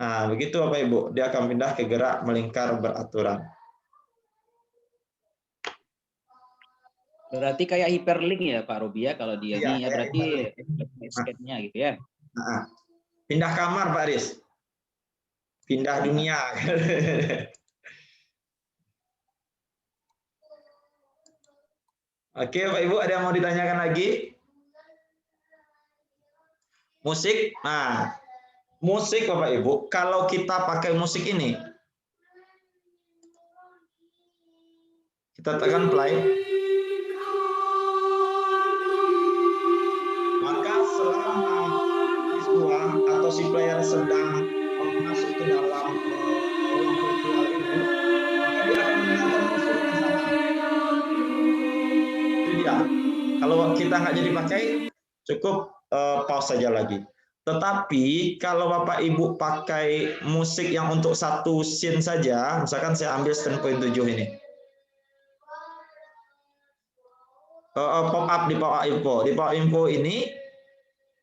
Speaker 1: Nah, begitu Bapak Ibu, dia akan pindah ke gerak melingkar beraturan.
Speaker 6: Berarti kayak hyperlink ya Pak Robi ya, kalau dia ini ya berarti escape-nya gitu ya.
Speaker 1: Nah, pindah kamar Pak Aris. Pindah dunia. Oke, Pak Ibu, ada yang mau ditanyakan lagi? Musik. Nah, musik Bapak Ibu, kalau kita pakai musik ini, kita tekan play. Maka selama siswa atau si player sedang masuk ke dalam ruang virtual ini, maka dia akan mendengarkan musik yang sama. Itu dia. Kalau kita nggak jadi pakai, cukup pause saja lagi. Tetapi kalau Bapak Ibu pakai musik yang untuk satu scene saja, misalkan saya ambil standpoint 7 ini. Pop up di Power Info. Di Power Info ini,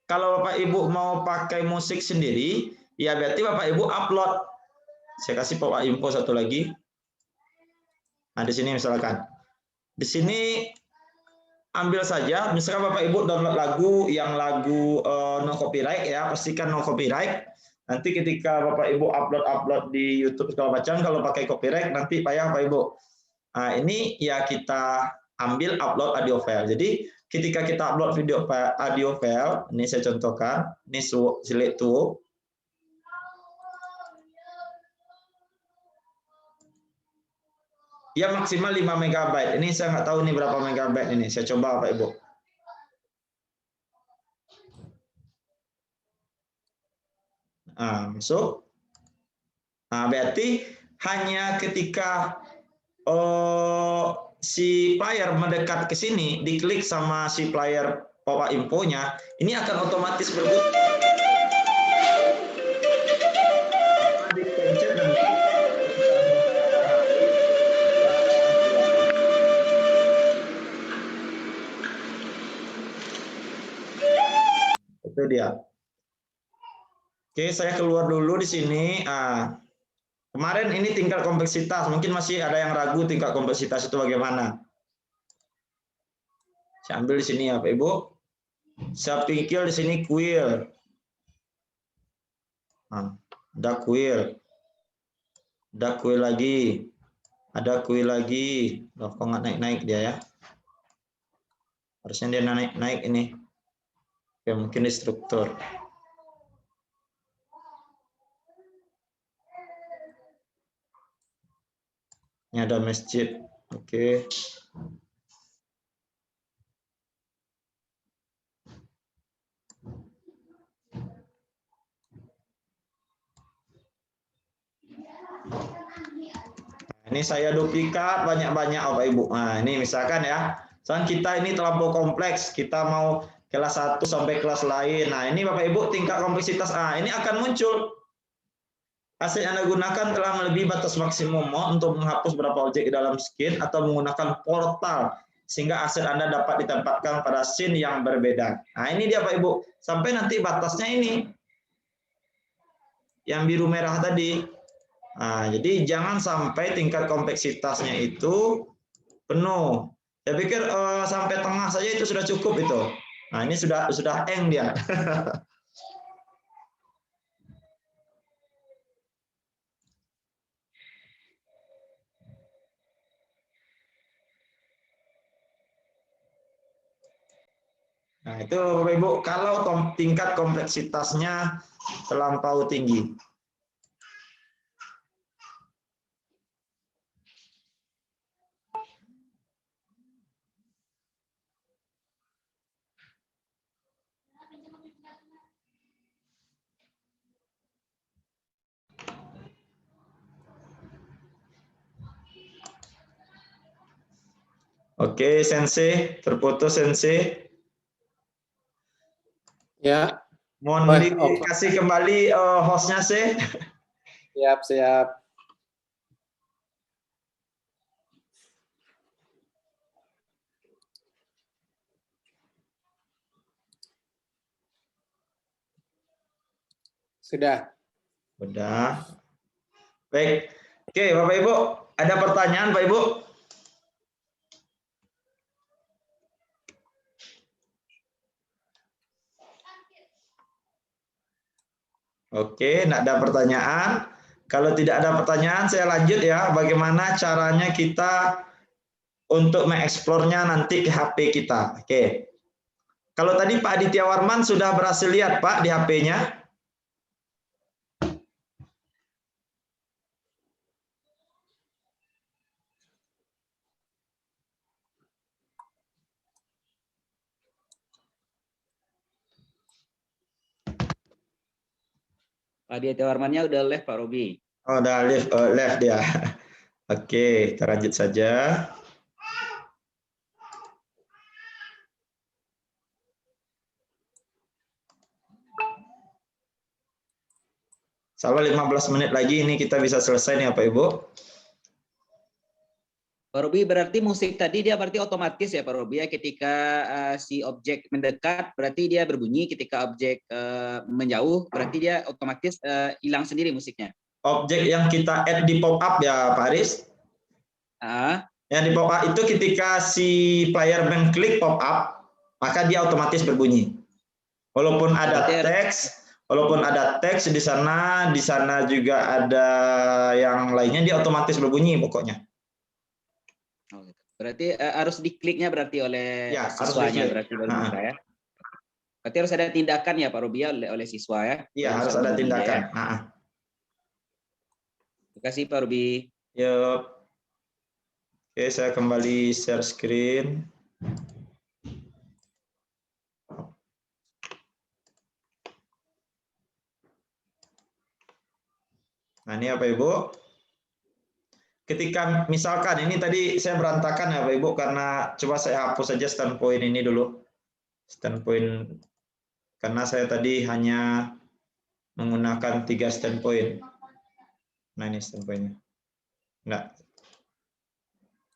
Speaker 1: kalau Bapak Ibu mau pakai musik sendiri, ya berarti Bapak Ibu upload. Saya kasih Power Info satu lagi. Nah, di sini misalkan. Di sini ambil saja, misalkan Bapak Ibu download lagu yang lagu no copyright ya, pastikan no copyright. Nanti ketika Bapak Ibu upload di YouTube segala macam, kalau pakai copyright nanti payah Bapak Ibu. Nah, ini ya kita ambil upload audio file. Jadi ketika kita upload video audio file, ini saya contohkan, ini select to. Ya maksimal 5 MB. Ini saya nggak tahu nih berapa megabyte ini. Saya coba Bapak Ibu. Nah, masuk. Nah, berarti hanya ketika si player mendekat ke sini, diklik sama si player Power Info-nya, ini akan otomatis bergerak. Dipencet nanti. Itu dia. Oke, saya keluar dulu di sini. Kemarin ini tingkat kompleksitas, mungkin masih ada yang ragu tingkat kompleksitas itu bagaimana. Saya ambil di sini ya, Pak Ibu. Saya pikir di sini kuil. Ada kuil. Ada kuil lagi. Ada kuil lagi. Loh, kok nggak naik-naik dia ya? Harusnya dia naik-naik ini. Oke, mungkin di struktur. Ini ada masjid. Oke. Ini saya duplikat banyak-banyak Bapak Ibu. Nah, ini misalkan ya. Misalkan kita ini terlampau kompleks, kita mau kelas 1 sampai kelas lain. Nah, ini Bapak Ibu tingkat kompleksitas ini akan muncul. Aset yang Anda gunakan telah melebihi batas maksimum untuk menghapus beberapa objek di dalam skin atau menggunakan portal sehingga aset Anda dapat ditempatkan pada scene yang berbeda. Nah, ini dia Pak Ibu. Sampai nanti batasnya ini. Yang biru merah tadi. Nah, jadi jangan sampai tingkat kompleksitasnya itu penuh. Saya pikir sampai tengah saja itu sudah cukup itu. Nah, ini sudah eng dia. Nah, itu Bapak Ibu, kalau tingkat kompleksitasnya terlampau tinggi. Oke, Sensei, terputus Sensei.
Speaker 4: Ya.
Speaker 1: Mohon dikasih kembali hostnya, sih.
Speaker 4: Siap, siap. Sudah.
Speaker 1: Sudah. Baik. Oke, Bapak Ibu, ada pertanyaan, Pak Ibu? Oke, tidak ada pertanyaan. Kalau tidak ada pertanyaan, saya lanjut ya. Bagaimana caranya kita untuk mengeksplornya nanti ke HP kita. Oke. Kalau tadi Pak Aditya Warman sudah berhasil lihat, Pak, di HP-nya.
Speaker 6: Pak Aditya Warmannya udah live, Pak Robi.
Speaker 1: Oh, udah left dia. Oke, kita lanjut saja. Salah 15 menit lagi ini kita bisa selesai nih Pak Ibu.
Speaker 6: Pak Robi, berarti musik tadi dia berarti otomatis ya Pak Robi ya, ketika si objek mendekat berarti dia berbunyi, ketika objek menjauh berarti dia otomatis hilang sendiri musiknya.
Speaker 1: Objek yang kita add di pop up ya Pak Aris. Yang di pop up itu ketika si player mengklik pop up, maka dia otomatis berbunyi. Walaupun ada teks di sana juga ada yang lainnya, dia otomatis berbunyi pokoknya.
Speaker 6: Berarti harus dikliknya berarti oleh
Speaker 1: ya,
Speaker 6: siswanya berarti ya. Berarti harus ada tindakan ya Pak Robi oleh siswa ya.
Speaker 1: Iya, harus ada tindakan.
Speaker 6: Ya. Terima kasih Pak Robi.
Speaker 1: Yuk. Oke, saya kembali share screen. Nah, ini Bapak Ibu. Ketika misalkan ini tadi saya berantakan ya Bapak Ibu karena coba saya hapus saja standpoint ini dulu. Standpoint karena saya tadi hanya menggunakan 3 standpoint. Nah, ini standpointnya. Enggak.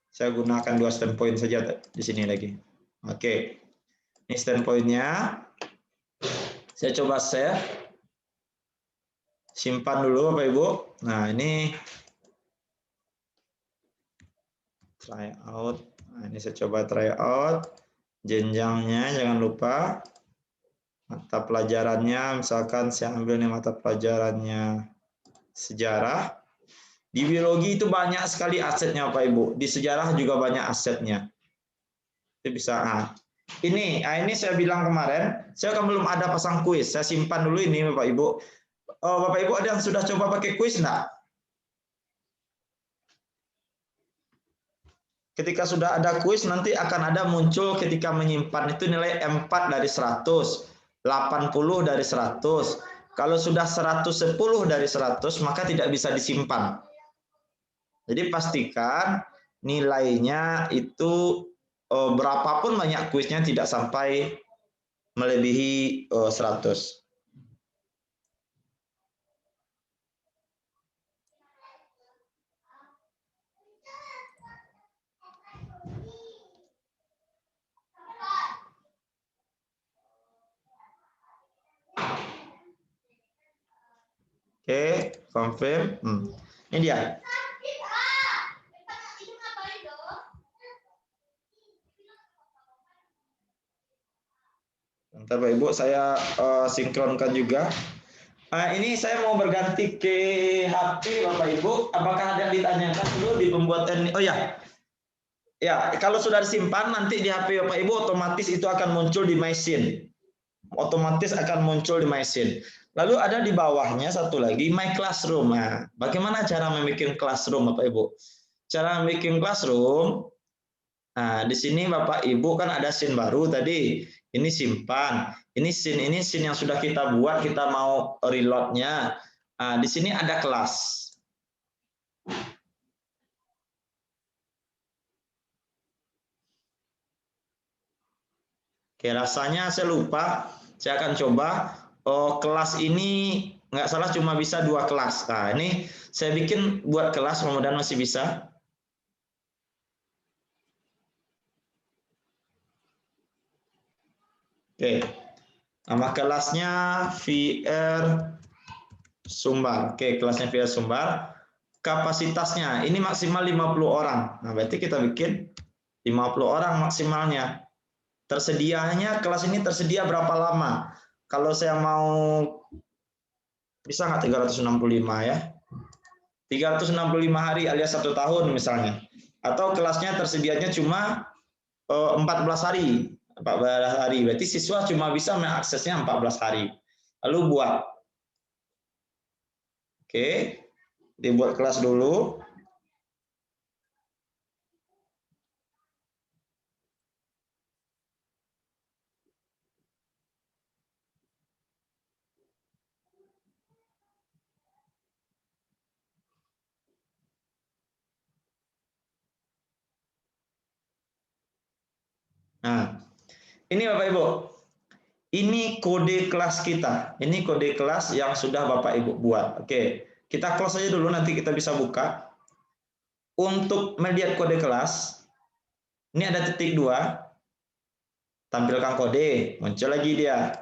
Speaker 1: Saya gunakan 2 standpoint saja di sini lagi. Oke. Ini standpointnya. Saya coba share. Simpan dulu Bapak Ibu. Nah, ini try out. Nah, ini saya coba try out. Jenjangnya jangan lupa. Mata pelajarannya, misalkan saya ambil nih mata pelajarannya sejarah. Di biologi itu banyak sekali asetnya Pak Ibu. Di sejarah juga banyak asetnya. Itu bisa. Nah, ini saya bilang kemarin, saya kan belum ada pasang kuis. Saya simpan dulu ini Bapak Ibu. Bapak Ibu ada yang sudah coba pakai kuis enggak? Ketika sudah ada kuis nanti akan ada muncul ketika menyimpan itu nilai 4 dari 100, 80 dari 100. Kalau sudah 110 dari 100 maka tidak bisa disimpan. Jadi pastikan nilainya itu berapapun banyak kuisnya tidak sampai melebihi 100. Oke, confirm. Ini dia. Bentar Bapak Ibu, saya sinkronkan juga. Ini saya mau berganti ke HP Bapak Ibu. Apakah ada yang ditanyakan dulu di pembuatan ini? Oh ya, ya kalau sudah disimpan nanti di HP Bapak Ibu otomatis itu akan muncul di My Scene. Otomatis akan muncul di My Scene. Lalu ada di bawahnya satu lagi My Classroom. Nah, bagaimana cara membuat classroom Bapak Ibu? Cara membuat classroom. Nah, di sini Bapak Ibu kan ada scene baru tadi. Ini simpan. Ini scene yang sudah kita buat, kita mau reloadnya. Nah, di sini ada kelas. Oke, rasanya saya lupa. Saya akan coba. Oh, kelas ini nggak salah cuma bisa 2 kelas. Nah, ini saya bikin buat kelas, mudah-mudahan masih bisa. Oke, nama kelasnya VR Sumbar. Oke, kelasnya VR Sumbar. Kapasitasnya ini maksimal 50 orang. Nah, berarti kita bikin 50 orang maksimalnya. Tersedianya kelas ini tersedia berapa lama? Kalau saya mau bisa nggak 365 ya? 365 hari alias 1 tahun misalnya. Atau kelasnya tersedianya cuma 14 hari. 14 hari. Berarti siswa cuma bisa mengaksesnya 14 hari. Lalu buat. Oke. Dibuat kelas dulu. Nah, ini Bapak Ibu. Ini kode kelas kita. Ini kode kelas yang sudah Bapak Ibu buat. Oke, kita close aja dulu, nanti kita bisa buka. Untuk melihat kode kelas, ini ada titik 2. Tampilkan kode, muncul lagi dia.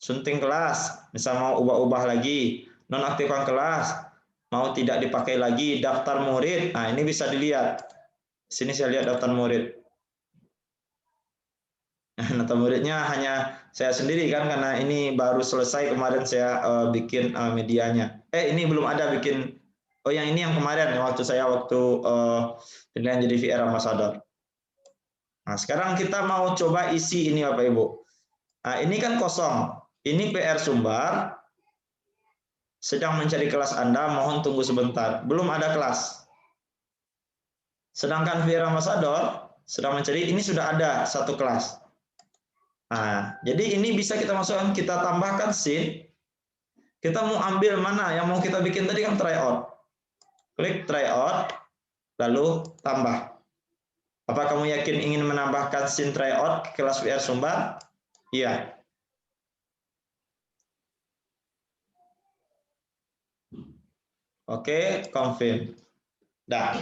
Speaker 1: Sunting kelas, misal mau ubah-ubah lagi. Nonaktifkan kelas, mau tidak dipakai lagi. Daftar murid, nah ini bisa dilihat. Sini saya lihat daftar murid. Daftar muridnya hanya saya sendiri kan, karena ini baru selesai kemarin saya bikin medianya. Ini belum ada bikin. Oh, yang ini yang kemarin waktu pilihan jadi VR Ambassador. Nah, sekarang kita mau coba isi ini Bapak Ibu. Nah, ini kan kosong. Ini PR Sumbar. Sedang mencari kelas Anda, mohon tunggu sebentar. Belum ada kelas. Sedangkan VR Ambassador sedang mencari, ini sudah ada 1 kelas. Nah, jadi ini bisa kita masukkan, kita tambahkan scene. Kita mau ambil mana yang mau kita bikin tadi kan tryout. Klik tryout, lalu tambah. Apa kamu yakin ingin menambahkan scene tryout ke kelas VR Sumbar? Iya. Oke, confirm. Dah.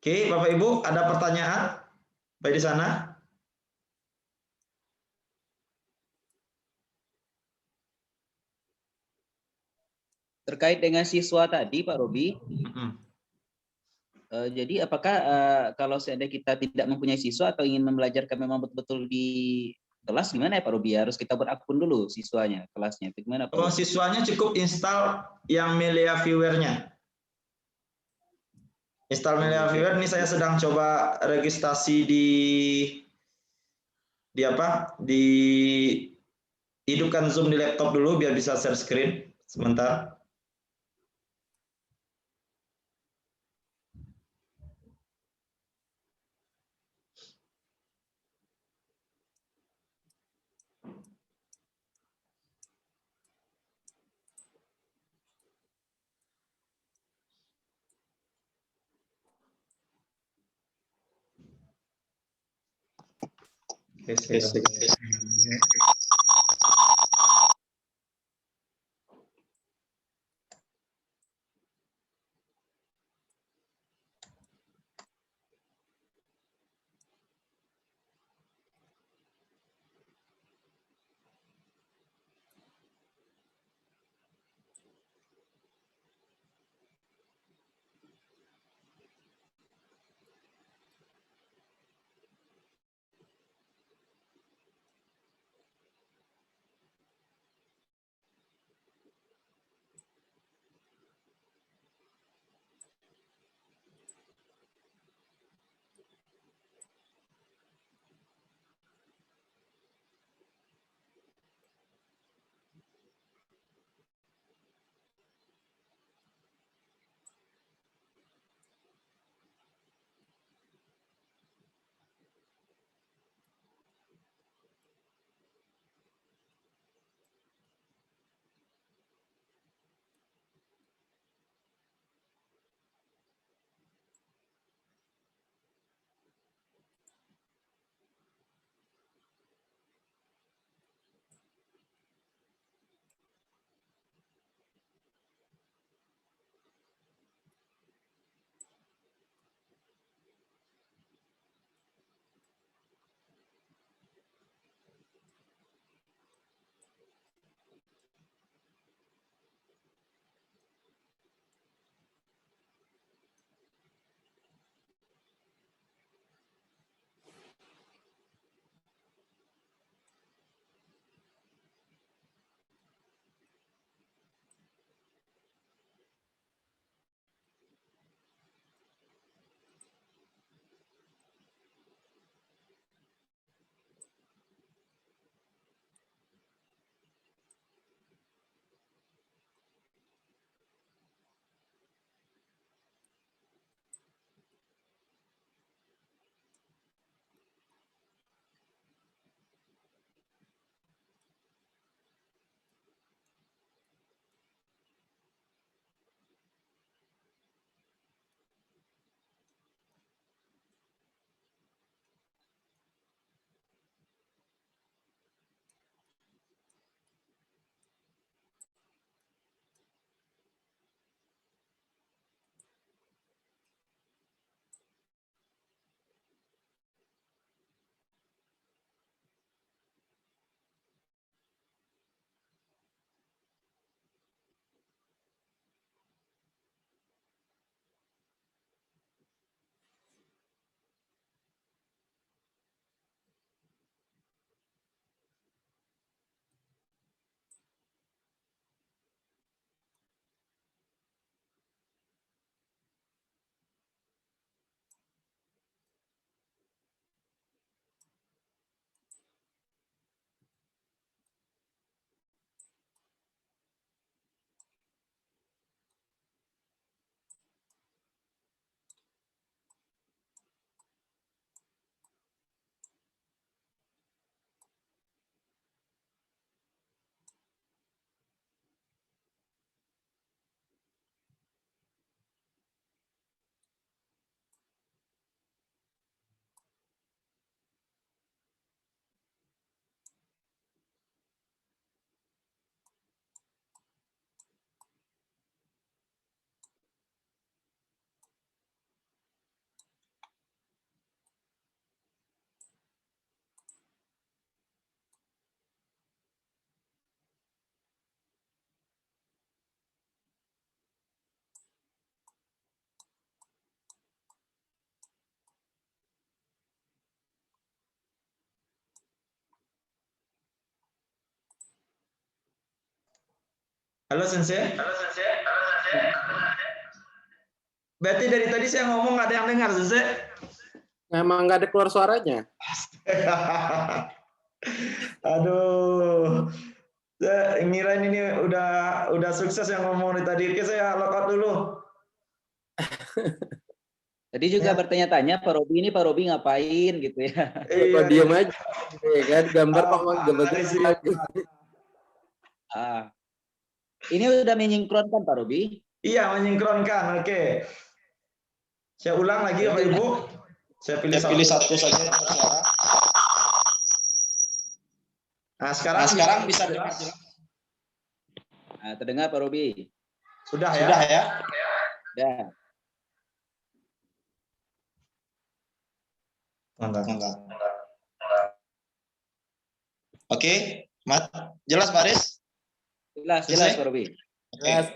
Speaker 1: Oke, Bapak Ibu, ada pertanyaan? Baik di sana?
Speaker 6: Terkait dengan siswa tadi, Pak Robi, jadi apakah kalau seandainya kita tidak mempunyai siswa atau ingin membelajarkan memang betul-betul di kelas, gimana ya Pak Robi? Harus kita berakun dulu siswanya, kelasnya. Itu gimana Pak Robi?
Speaker 1: Siswanya cukup install yang Melia Viewer-nya. Install Melia Viewer, ini saya sedang coba registrasi di hidupkan Zoom di laptop dulu biar bisa share screen sebentar. Halo Sensei. Berarti dari tadi saya ngomong nggak ada yang dengar, Sensei?
Speaker 4: Memang nggak ada keluar suaranya.
Speaker 1: Aduh. Saya ngirain ini udah sukses yang ngomong dari tadi. Oke, saya lockout dulu.
Speaker 6: Tadi juga
Speaker 1: Ya.
Speaker 6: bertanya-tanya Pak Robi ngapain gitu ya.
Speaker 4: Kok diem aja, ya kan? Gambar kok gambar.
Speaker 6: Ini udah menyingkronkan Pak Robi?
Speaker 1: Iya, menyingkronkan. Oke. Saya ulang lagi Bapak Ibu. Saya pilih satu saja. Nah, sekarang bisa dengar jelas.
Speaker 6: Nah, terdengar Pak Robi?
Speaker 1: Sudah ya?
Speaker 6: Ya.
Speaker 1: Enggak. Oke, jelas Pak Aris?
Speaker 6: Jelas Pak Robi.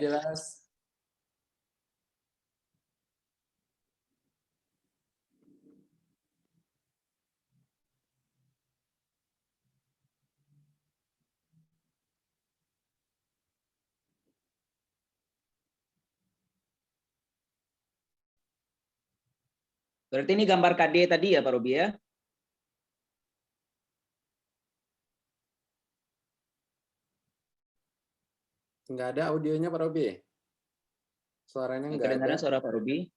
Speaker 4: Jelas.
Speaker 6: Berarti ini gambar KD tadi ya Pak Robi ya?
Speaker 4: Nggak ada audionya Pak Robi. Suaranya nggak ada.
Speaker 6: Kedengaran suara Pak Robi?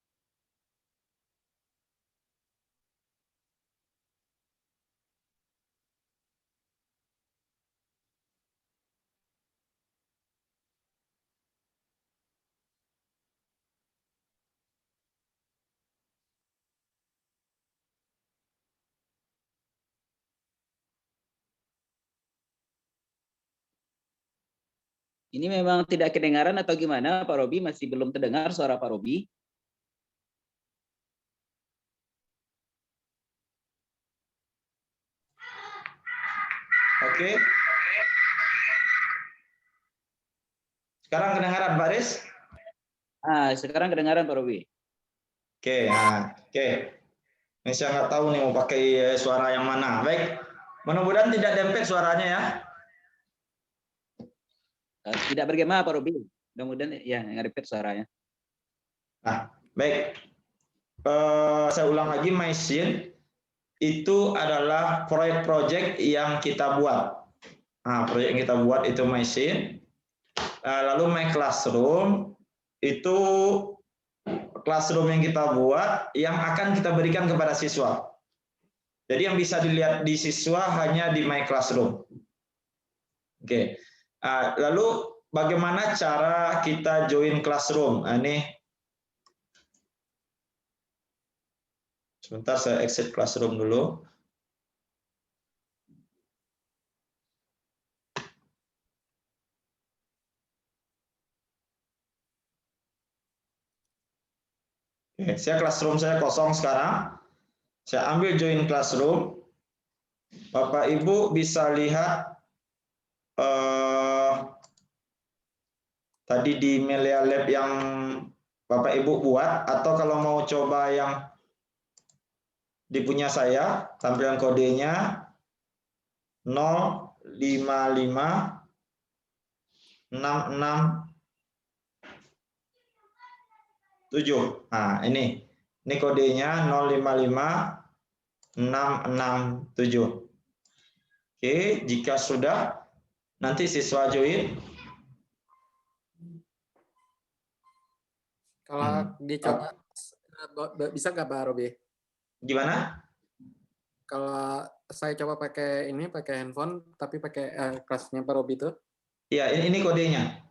Speaker 6: Ini memang tidak kedengaran atau gimana Pak Robi? Masih belum terdengar suara Pak Robi?
Speaker 1: Oke. Sekarang kedengaran Pak Aris?
Speaker 6: Sekarang kedengaran Pak Robi.
Speaker 1: Oke. Ini saya nggak tahu nih mau pakai suara yang mana. Baik. Mudah-mudahan tidak dempet suaranya ya.
Speaker 6: Tidak bergema Pak Robi. Mudah-mudahan ya nge-repeat suaranya.
Speaker 1: Nah, baik. Saya ulang lagi, MyScene itu adalah proyek-proyek yang kita buat. Nah, proyek yang kita buat itu MyScene. Lalu My Classroom itu classroom yang kita buat yang akan kita berikan kepada siswa. Jadi yang bisa dilihat di siswa hanya di My Classroom. Oke. Lalu bagaimana cara kita join Classroom? Ini sebentar saya exit Classroom dulu. Oke, Classroom saya kosong sekarang. Saya ambil join Classroom. Bapak Ibu bisa lihat tadi di Melia Lab yang Bapak Ibu buat, atau kalau mau coba yang di punya saya, tampilan kodenya 055 667. Nah, ini kodenya 055 667. Oke, jika sudah, nanti siswa join.
Speaker 4: Kalau dicoba bisa nggak Pak Robi?
Speaker 1: Gimana?
Speaker 4: Kalau saya coba pakai handphone tapi pakai kelasnya Pak Robi itu?
Speaker 1: Iya, ini kodenya.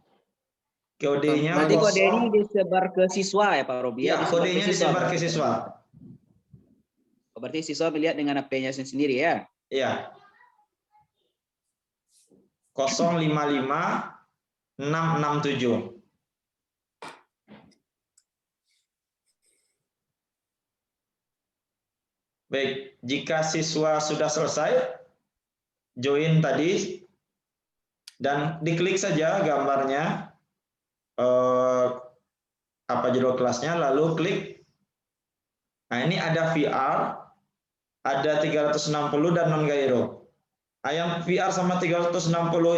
Speaker 1: Kodenya.
Speaker 6: Berarti kode ini disebar ke siswa ya Pak Robi?
Speaker 1: Iya, kodenya disebar ke siswa.
Speaker 6: Berarti siswa melihat dengan HP-nya sendiri ya?
Speaker 1: Iya. 055 667. Baik, jika siswa sudah selesai join tadi dan diklik saja gambarnya apa judul kelasnya, lalu klik. Nah, ini ada VR, ada 360 dan non gyro. Yang VR sama 360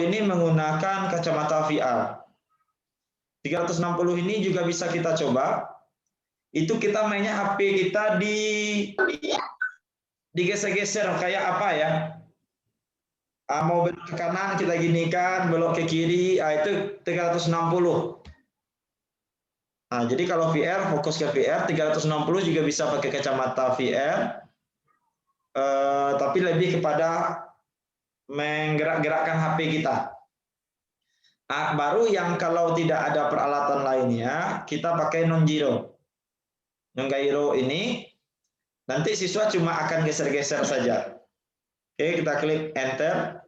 Speaker 1: ini menggunakan kacamata VR. 360 ini juga bisa kita coba. Itu kita mainnya HP kita digeser-geser kayak apa ya? Mau belok ke kanan kita ginikan, belok ke kiri, itu 360. Nah, jadi kalau VR, fokus ke VR, 360 juga bisa pakai kacamata VR, tapi lebih kepada menggerak-gerakkan HP kita. Nah, baru yang kalau tidak ada peralatan lainnya, kita pakai non-gyro. Non-gyro ini, nanti siswa cuma akan geser-geser saja. Oke, kita klik Enter.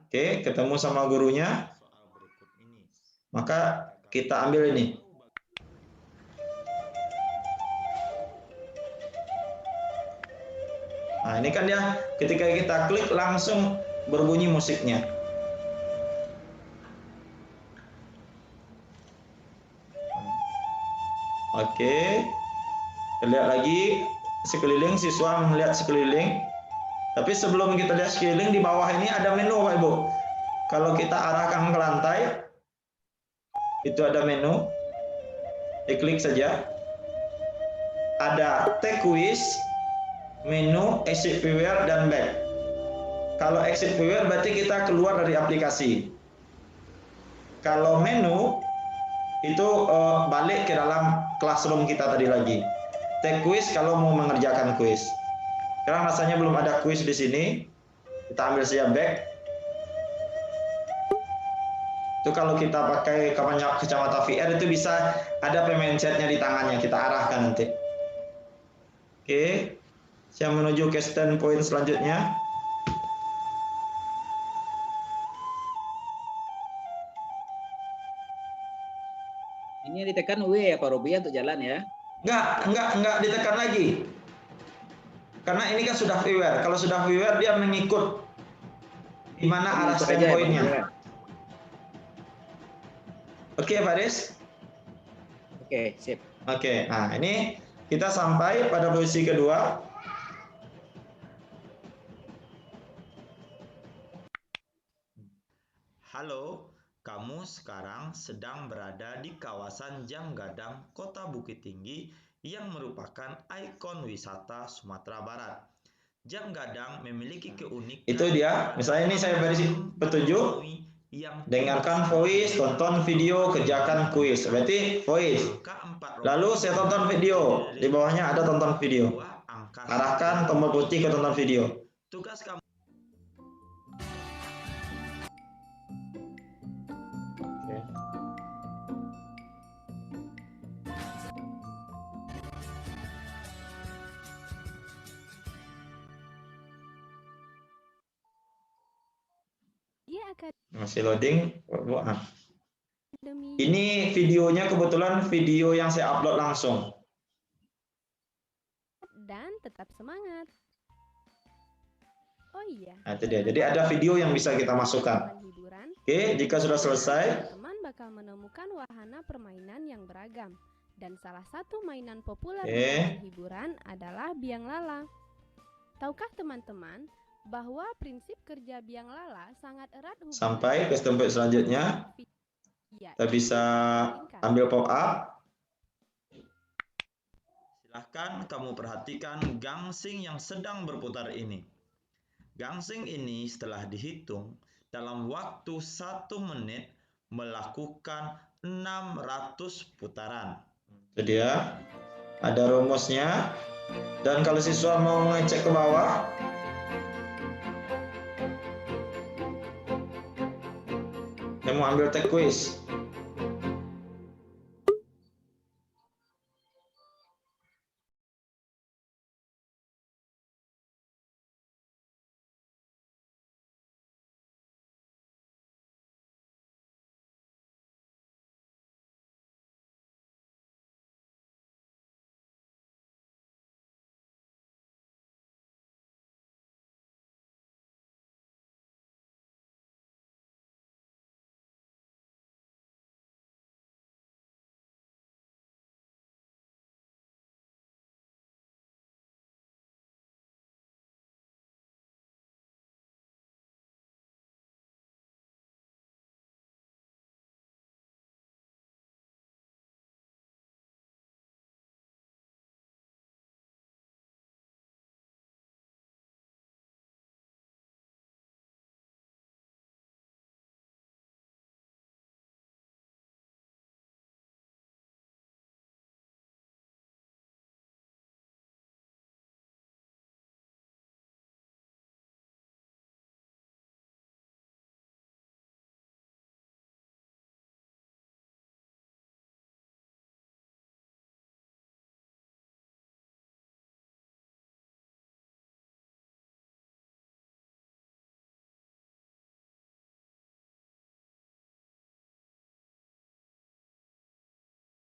Speaker 1: Oke, ketemu sama gurunya. Maka kita ambil ini. Nah, ini kan dia ketika kita klik langsung berbunyi musiknya. Oke. Kita lihat lagi sekeliling, siswa melihat sekeliling. Tapi sebelum kita lihat sekeliling, di bawah ini ada menu, Pak Ibu. Kalau kita arahkan ke lantai, itu ada menu. Diklik saja. Ada Take Quiz, menu, Exit Viewer, dan Back. Kalau Exit Viewer berarti kita keluar dari aplikasi. Kalau menu, itu balik ke dalam classroom kita tadi lagi. Take Quiz kalau mau mengerjakan kuis. Sekarang rasanya belum ada kuis di sini. Kita ambil saja Back. Itu kalau kita pakai kacamata VR itu bisa ada pemain setnya di tangannya, kita arahkan nanti. Oke, saya menuju ke standpoint selanjutnya.
Speaker 6: Ini ditekan W ya Pak Robi untuk jalan ya?
Speaker 1: Enggak ditekan lagi. Karena ini kan sudah viewer. Kalau sudah viewer dia mengikut di mana arah standpointnya. Oke, Pak Des?
Speaker 6: Oke, sip.
Speaker 1: Oke, nah ini kita sampai pada posisi kedua. Halo, kamu sekarang sedang berada di kawasan Janggadang, Kota Bukit Tinggi, yang merupakan ikon wisata Sumatera Barat. Janggadang memiliki keunikan. Itu dia, misalnya ini saya beri petunjuk. Dengarkan voice, tonton video, kerjakan kuis. Berarti voice. Lalu saya tonton video. Di bawahnya ada tonton video. Arahkan tombol putih ke tonton video. Tugas kamu. Masih loading. Ini videonya kebetulan video yang saya upload langsung.
Speaker 8: Dan tetap semangat. Oh iya.
Speaker 1: Nah, itu dia. Jadi ada video yang bisa kita masukkan. Oke, jika sudah selesai,
Speaker 8: Teman bakal menemukan wahana permainan yang beragam. Dan salah satu mainan populer di taman hiburan adalah biang lala. Tahukah teman-teman bahwa prinsip kerja biang lala sangat erat hubungannya
Speaker 1: sampai ke tempat selanjutnya. Kita bisa ambil pop up. Silahkan kamu perhatikan gangsing yang sedang berputar ini. Gangsing ini setelah dihitung dalam waktu 1 menit melakukan 600 putaran. Itu dia. Ada rumusnya. Dan kalau siswa mau ngecek ke bawah, saya mau ambil tag quiz.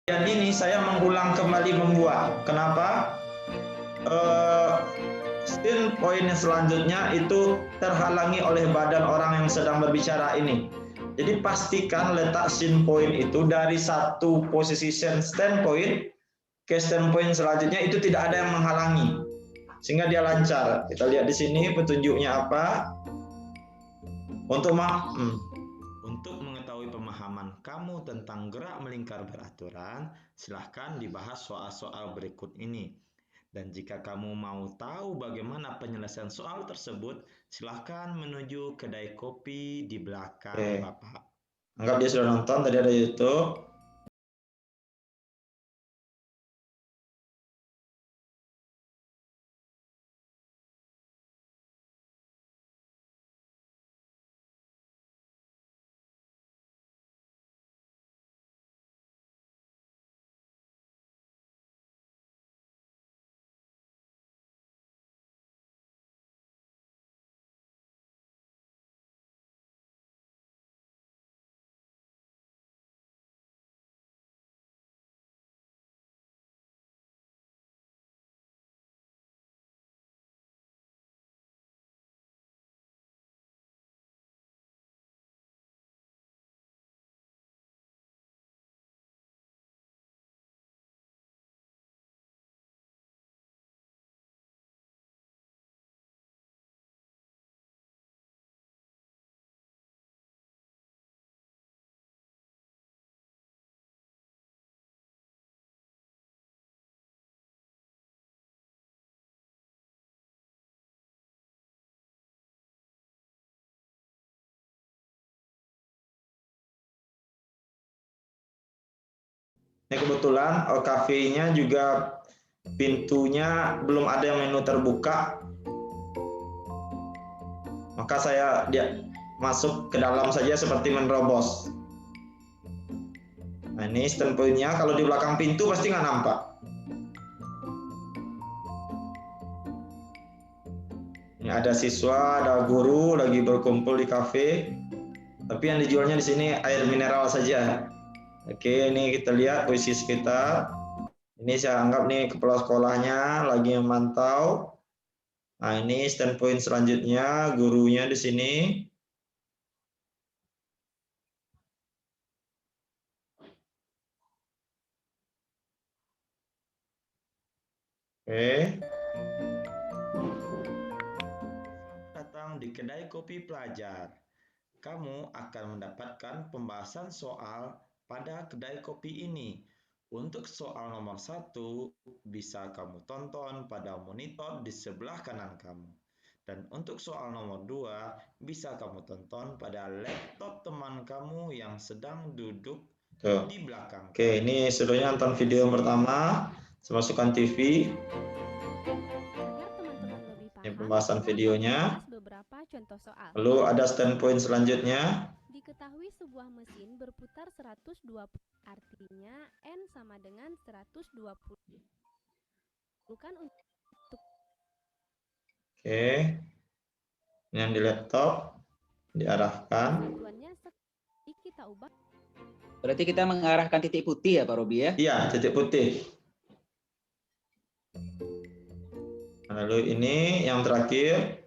Speaker 1: Dan ini saya mengulang kembali membuat. Kenapa? Still poin yang selanjutnya itu terhalangi oleh badan orang yang sedang berbicara ini. Jadi pastikan letak scene point itu dari satu posisi standpoint ke standpoint selanjutnya itu tidak ada yang menghalangi, sehingga dia lancar. Kita lihat di sini petunjuknya apa. Untuk mengetahui pemahaman kamu tentang gerak melingkar beraturan, silahkan dibahas soal-soal berikut ini. Dan jika kamu mau tahu bagaimana penyelesaian soal tersebut, silahkan menuju kedai kopi di belakang Bapak. Anggap dia sudah nonton, tadi ada YouTube. Ini kebetulan cafe-nya juga pintunya belum ada yang menu terbuka, maka saya masuk ke dalam saja seperti menerobos. Nah ini standpoint-nya, kalau di belakang pintu pasti nggak nampak. Ini ada siswa, ada guru lagi berkumpul di kafe. Tapi yang dijualnya di sini air mineral saja. Oke, ini kita lihat posisi sekitar. Ini saya anggap nih kepala sekolahnya lagi memantau. Nah, ini standpoint selanjutnya, gurunya di sini. Oke. Datang di kedai kopi pelajar. Kamu akan mendapatkan pembahasan soal pada kedai kopi ini. Untuk soal nomor 1, bisa kamu tonton pada monitor di sebelah kanan kamu. Dan untuk soal nomor 2, bisa kamu tonton pada laptop teman kamu yang sedang duduk di belakang. Oke, ini seluruhnya nonton video yang pertama. Saya masukkan TV. Ini pembahasan videonya.
Speaker 8: Beberapa contoh soal.
Speaker 1: Lalu ada standpoint selanjutnya.
Speaker 8: Diketahui sebuah mesin berputar 120, artinya N sama dengan 120. Bukan untuk.
Speaker 1: Oke. Ini yang di laptop diarahkan.
Speaker 8: Satuannya kita ubah.
Speaker 6: Berarti kita mengarahkan titik putih ya Pak Robi ya?
Speaker 1: Iya, titik putih. Lalu ini yang terakhir.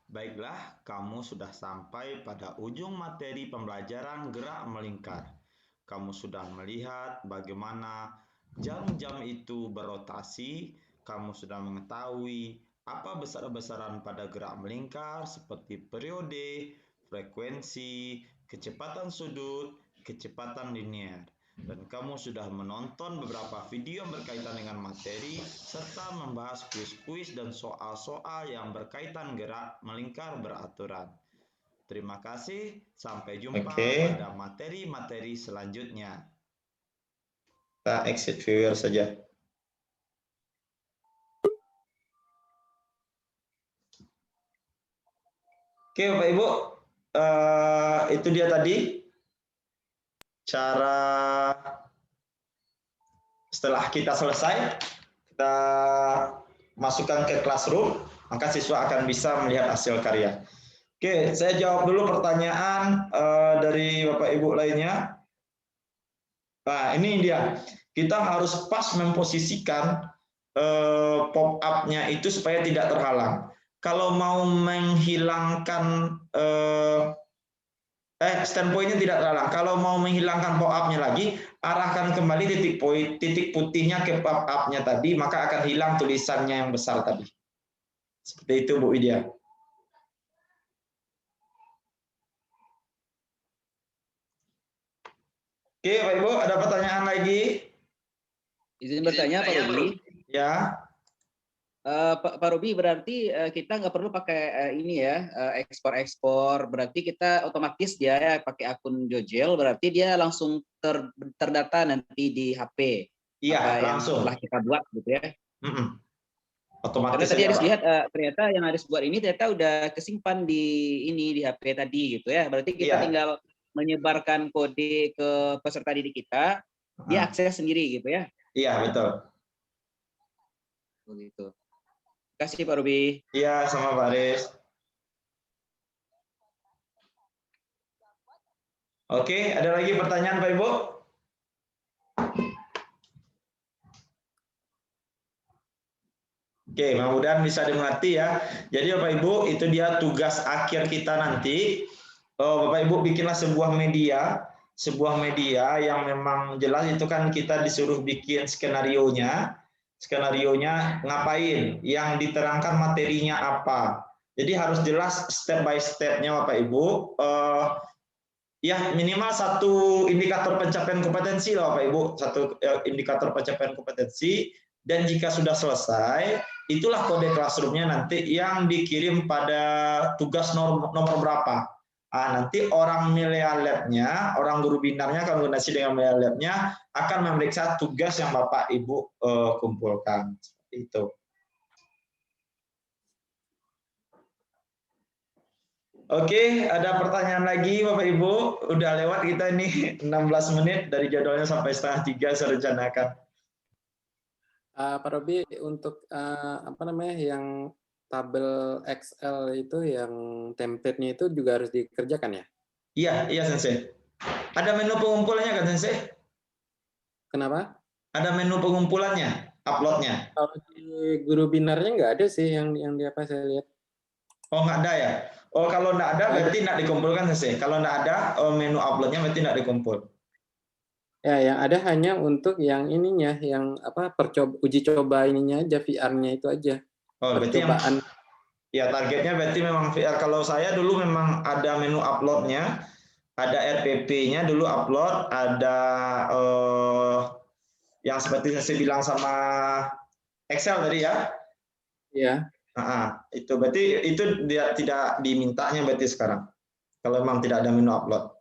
Speaker 1: Baiklah, kamu sudah sampai pada ujung materi pembelajaran gerak melingkar. Kamu sudah melihat bagaimana jam-jam itu berotasi. Kamu sudah mengetahui apa besar-besaran pada gerak melingkar seperti periode, frekuensi, kecepatan sudut, kecepatan linier. Dan kamu sudah menonton beberapa video yang berkaitan dengan materi serta membahas kuis-kuis dan soal-soal yang berkaitan gerak melingkar beraturan. Terima kasih, sampai jumpa pada materi-materi selanjutnya. Kita exit viewer saja. Oke Bapak Ibu, itu dia tadi cara setelah kita selesai, kita masukkan ke classroom, maka siswa akan bisa melihat hasil karya. Oke, saya jawab dulu pertanyaan dari Bapak Ibu lainnya. Nah, ini dia. Kita harus pas memposisikan pop-up-nya itu supaya tidak terhalang. Kalau mau menghilangkan standpoint-nya tidak terhalang. Kalau mau menghilangkan pop-up-nya lagi, arahkan kembali titik putihnya ke pop-up-nya tadi, maka akan hilang tulisannya yang besar tadi. Seperti itu Bu Widya. Oke, Pak Ibu, ada pertanyaan lagi?
Speaker 6: Izin bertanya Pak Robi.
Speaker 1: Ya.
Speaker 6: Pak Robi, berarti kita nggak perlu pakai ini ya, ekspor-ekspor. Berarti kita otomatis dia ya pakai akun Jojel, berarti dia langsung terdata nanti di HP.
Speaker 1: Iya, langsung.
Speaker 6: Setelah kita buat gitu ya.
Speaker 1: Otomatis.
Speaker 6: Karena tadi Aris lihat ternyata yang Aris buat ini ternyata udah kesimpan di HP tadi gitu ya. Berarti kita tinggal menyebarkan kode ke peserta didik kita, dia akses sendiri gitu ya.
Speaker 1: Iya, betul.
Speaker 6: Begitu. Terima kasih Pak Robi.
Speaker 1: Iya, sama Pak Aris. Oke, ada lagi pertanyaan Pak Ibu? Oke, mudah-mudahan bisa dimengerti ya. Jadi Bapak Ibu, itu dia tugas akhir kita nanti. Bapak Ibu bikinlah sebuah media yang memang jelas itu kan kita disuruh bikin skenarionya. Skenarionya ngapain, yang diterangkan materinya apa. Jadi harus jelas step by step-nya Bapak Ibu. Ya minimal satu indikator pencapaian kompetensi lah Bapak Ibu, satu indikator pencapaian kompetensi. Dan jika sudah selesai, itulah kode classroom-nya nanti yang dikirim pada tugas nomor berapa. Nanti orang Milea Lab-nya, orang guru binarnya kombinasi dengan Milea Lab-nya akan memeriksa tugas yang Bapak Ibu kumpulkan. Seperti itu. Oke, ada pertanyaan lagi Bapak Ibu. Udah lewat kita ini 16 menit dari jadwalnya sampai 2:30 saya rencanakan.
Speaker 4: Pak Robi, untuk apa namanya yang tabel Excel itu yang template-nya itu juga harus dikerjakan ya?
Speaker 1: Iya, Sensei. Ada menu pengumpulannya kan, Sensei?
Speaker 4: Kenapa?
Speaker 1: Ada menu pengumpulannya, uploadnya.
Speaker 4: Kalau di guru binarnya nggak ada sih yang di apa saya lihat.
Speaker 1: Oh, nggak ada ya? Oh, kalau nggak ada berarti nggak dikumpulkan, Sensei. Kalau nggak ada menu uploadnya berarti nggak dikumpul.
Speaker 4: Ya, yang ada hanya untuk yang ininya, yang apa uji coba ininya aja, VR-nya itu aja.
Speaker 1: Oh, berarti
Speaker 4: percobaan.
Speaker 1: Ya, targetnya berarti memang VR. Kalau saya dulu memang ada menu uploadnya, ada RPP-nya dulu upload, ada yang seperti saya bilang sama Excel tadi ya.
Speaker 4: Iya.
Speaker 1: Itu berarti itu dia tidak dimintanya berarti sekarang. Kalau memang tidak ada menu upload.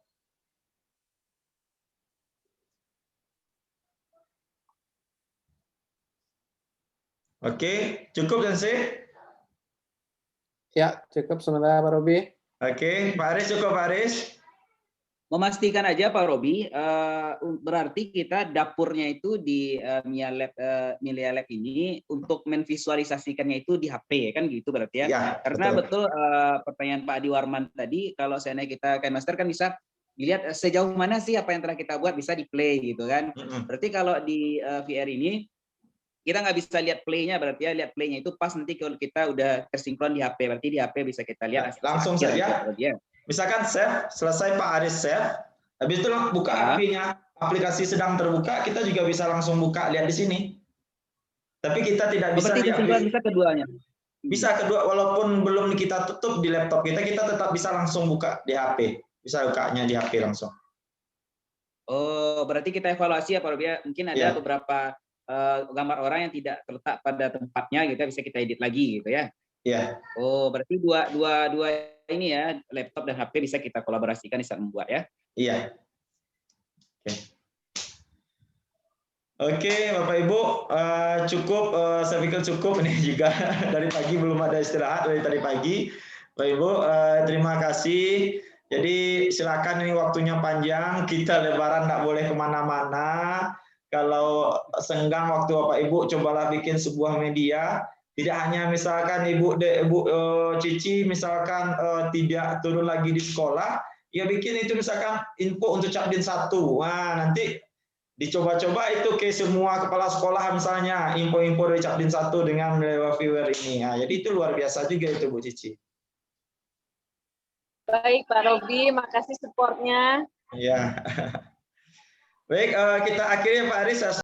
Speaker 1: Oke, cukup Sensei?
Speaker 4: Ya, cukup sementara Pak Robi.
Speaker 1: Oke, Pak Aris cukup Pak Aris?
Speaker 6: Memastikan aja Pak Robi, berarti kita dapurnya itu di Milia Lab ini untuk menvisualisasikannya itu di HP, kan gitu berarti ya?
Speaker 1: Ya,
Speaker 6: karena betul pertanyaan Pak Adi Warman tadi, kalau seandainya kita KineMaster kan bisa dilihat sejauh mana sih apa yang telah kita buat bisa di play gitu kan. Berarti kalau di VR ini kita nggak bisa lihat play-nya, berarti ya lihat play-nya itu pas nanti kalau kita udah tersinkron di HP, berarti di HP bisa kita lihat
Speaker 1: langsung saja. Misalkan save, selesai Pak Aris save, habis itu buka HP-nya, aplikasi sedang terbuka, kita juga bisa langsung buka, lihat di sini. Tapi kita tidak bisa lihat.
Speaker 6: Bisa keduanya.
Speaker 1: Bisa kedua, walaupun belum kita tutup di laptop kita tetap bisa langsung buka di HP. Bisa bukanya di HP langsung.
Speaker 6: Oh, berarti kita evaluasi ya Pak Robi. Mungkin ada beberapa gambar orang yang tidak terletak pada tempatnya, gitu bisa kita edit lagi gitu ya.
Speaker 1: Iya.
Speaker 6: Oh, berarti dua ini ya, laptop dan HP bisa kita kolaborasikan di saat membuat ya.
Speaker 1: Iya. Oke, Bapak Ibu, cukup, saya pikir cukup ini juga dari pagi belum ada istirahat dari tadi pagi. Bapak Ibu, terima kasih. Jadi silakan, ini waktunya panjang, kita lebaran nggak boleh kemana-mana. Kalau senggang waktu Bapak Ibu, cobalah bikin sebuah media. Tidak hanya misalkan Ibu Cici misalkan tidak turun lagi di sekolah, ya bikin itu misalkan info untuk Capdin 1. Wah, nanti dicoba-coba itu ke semua kepala sekolah misalnya, info-info dari Capdin 1 dengan lewat viewer ini. Nah, jadi itu luar biasa juga itu Bu Cici.
Speaker 2: Baik Pak Robi, makasih supportnya.
Speaker 1: Ya. Baik, kita akhiri Pak Aris.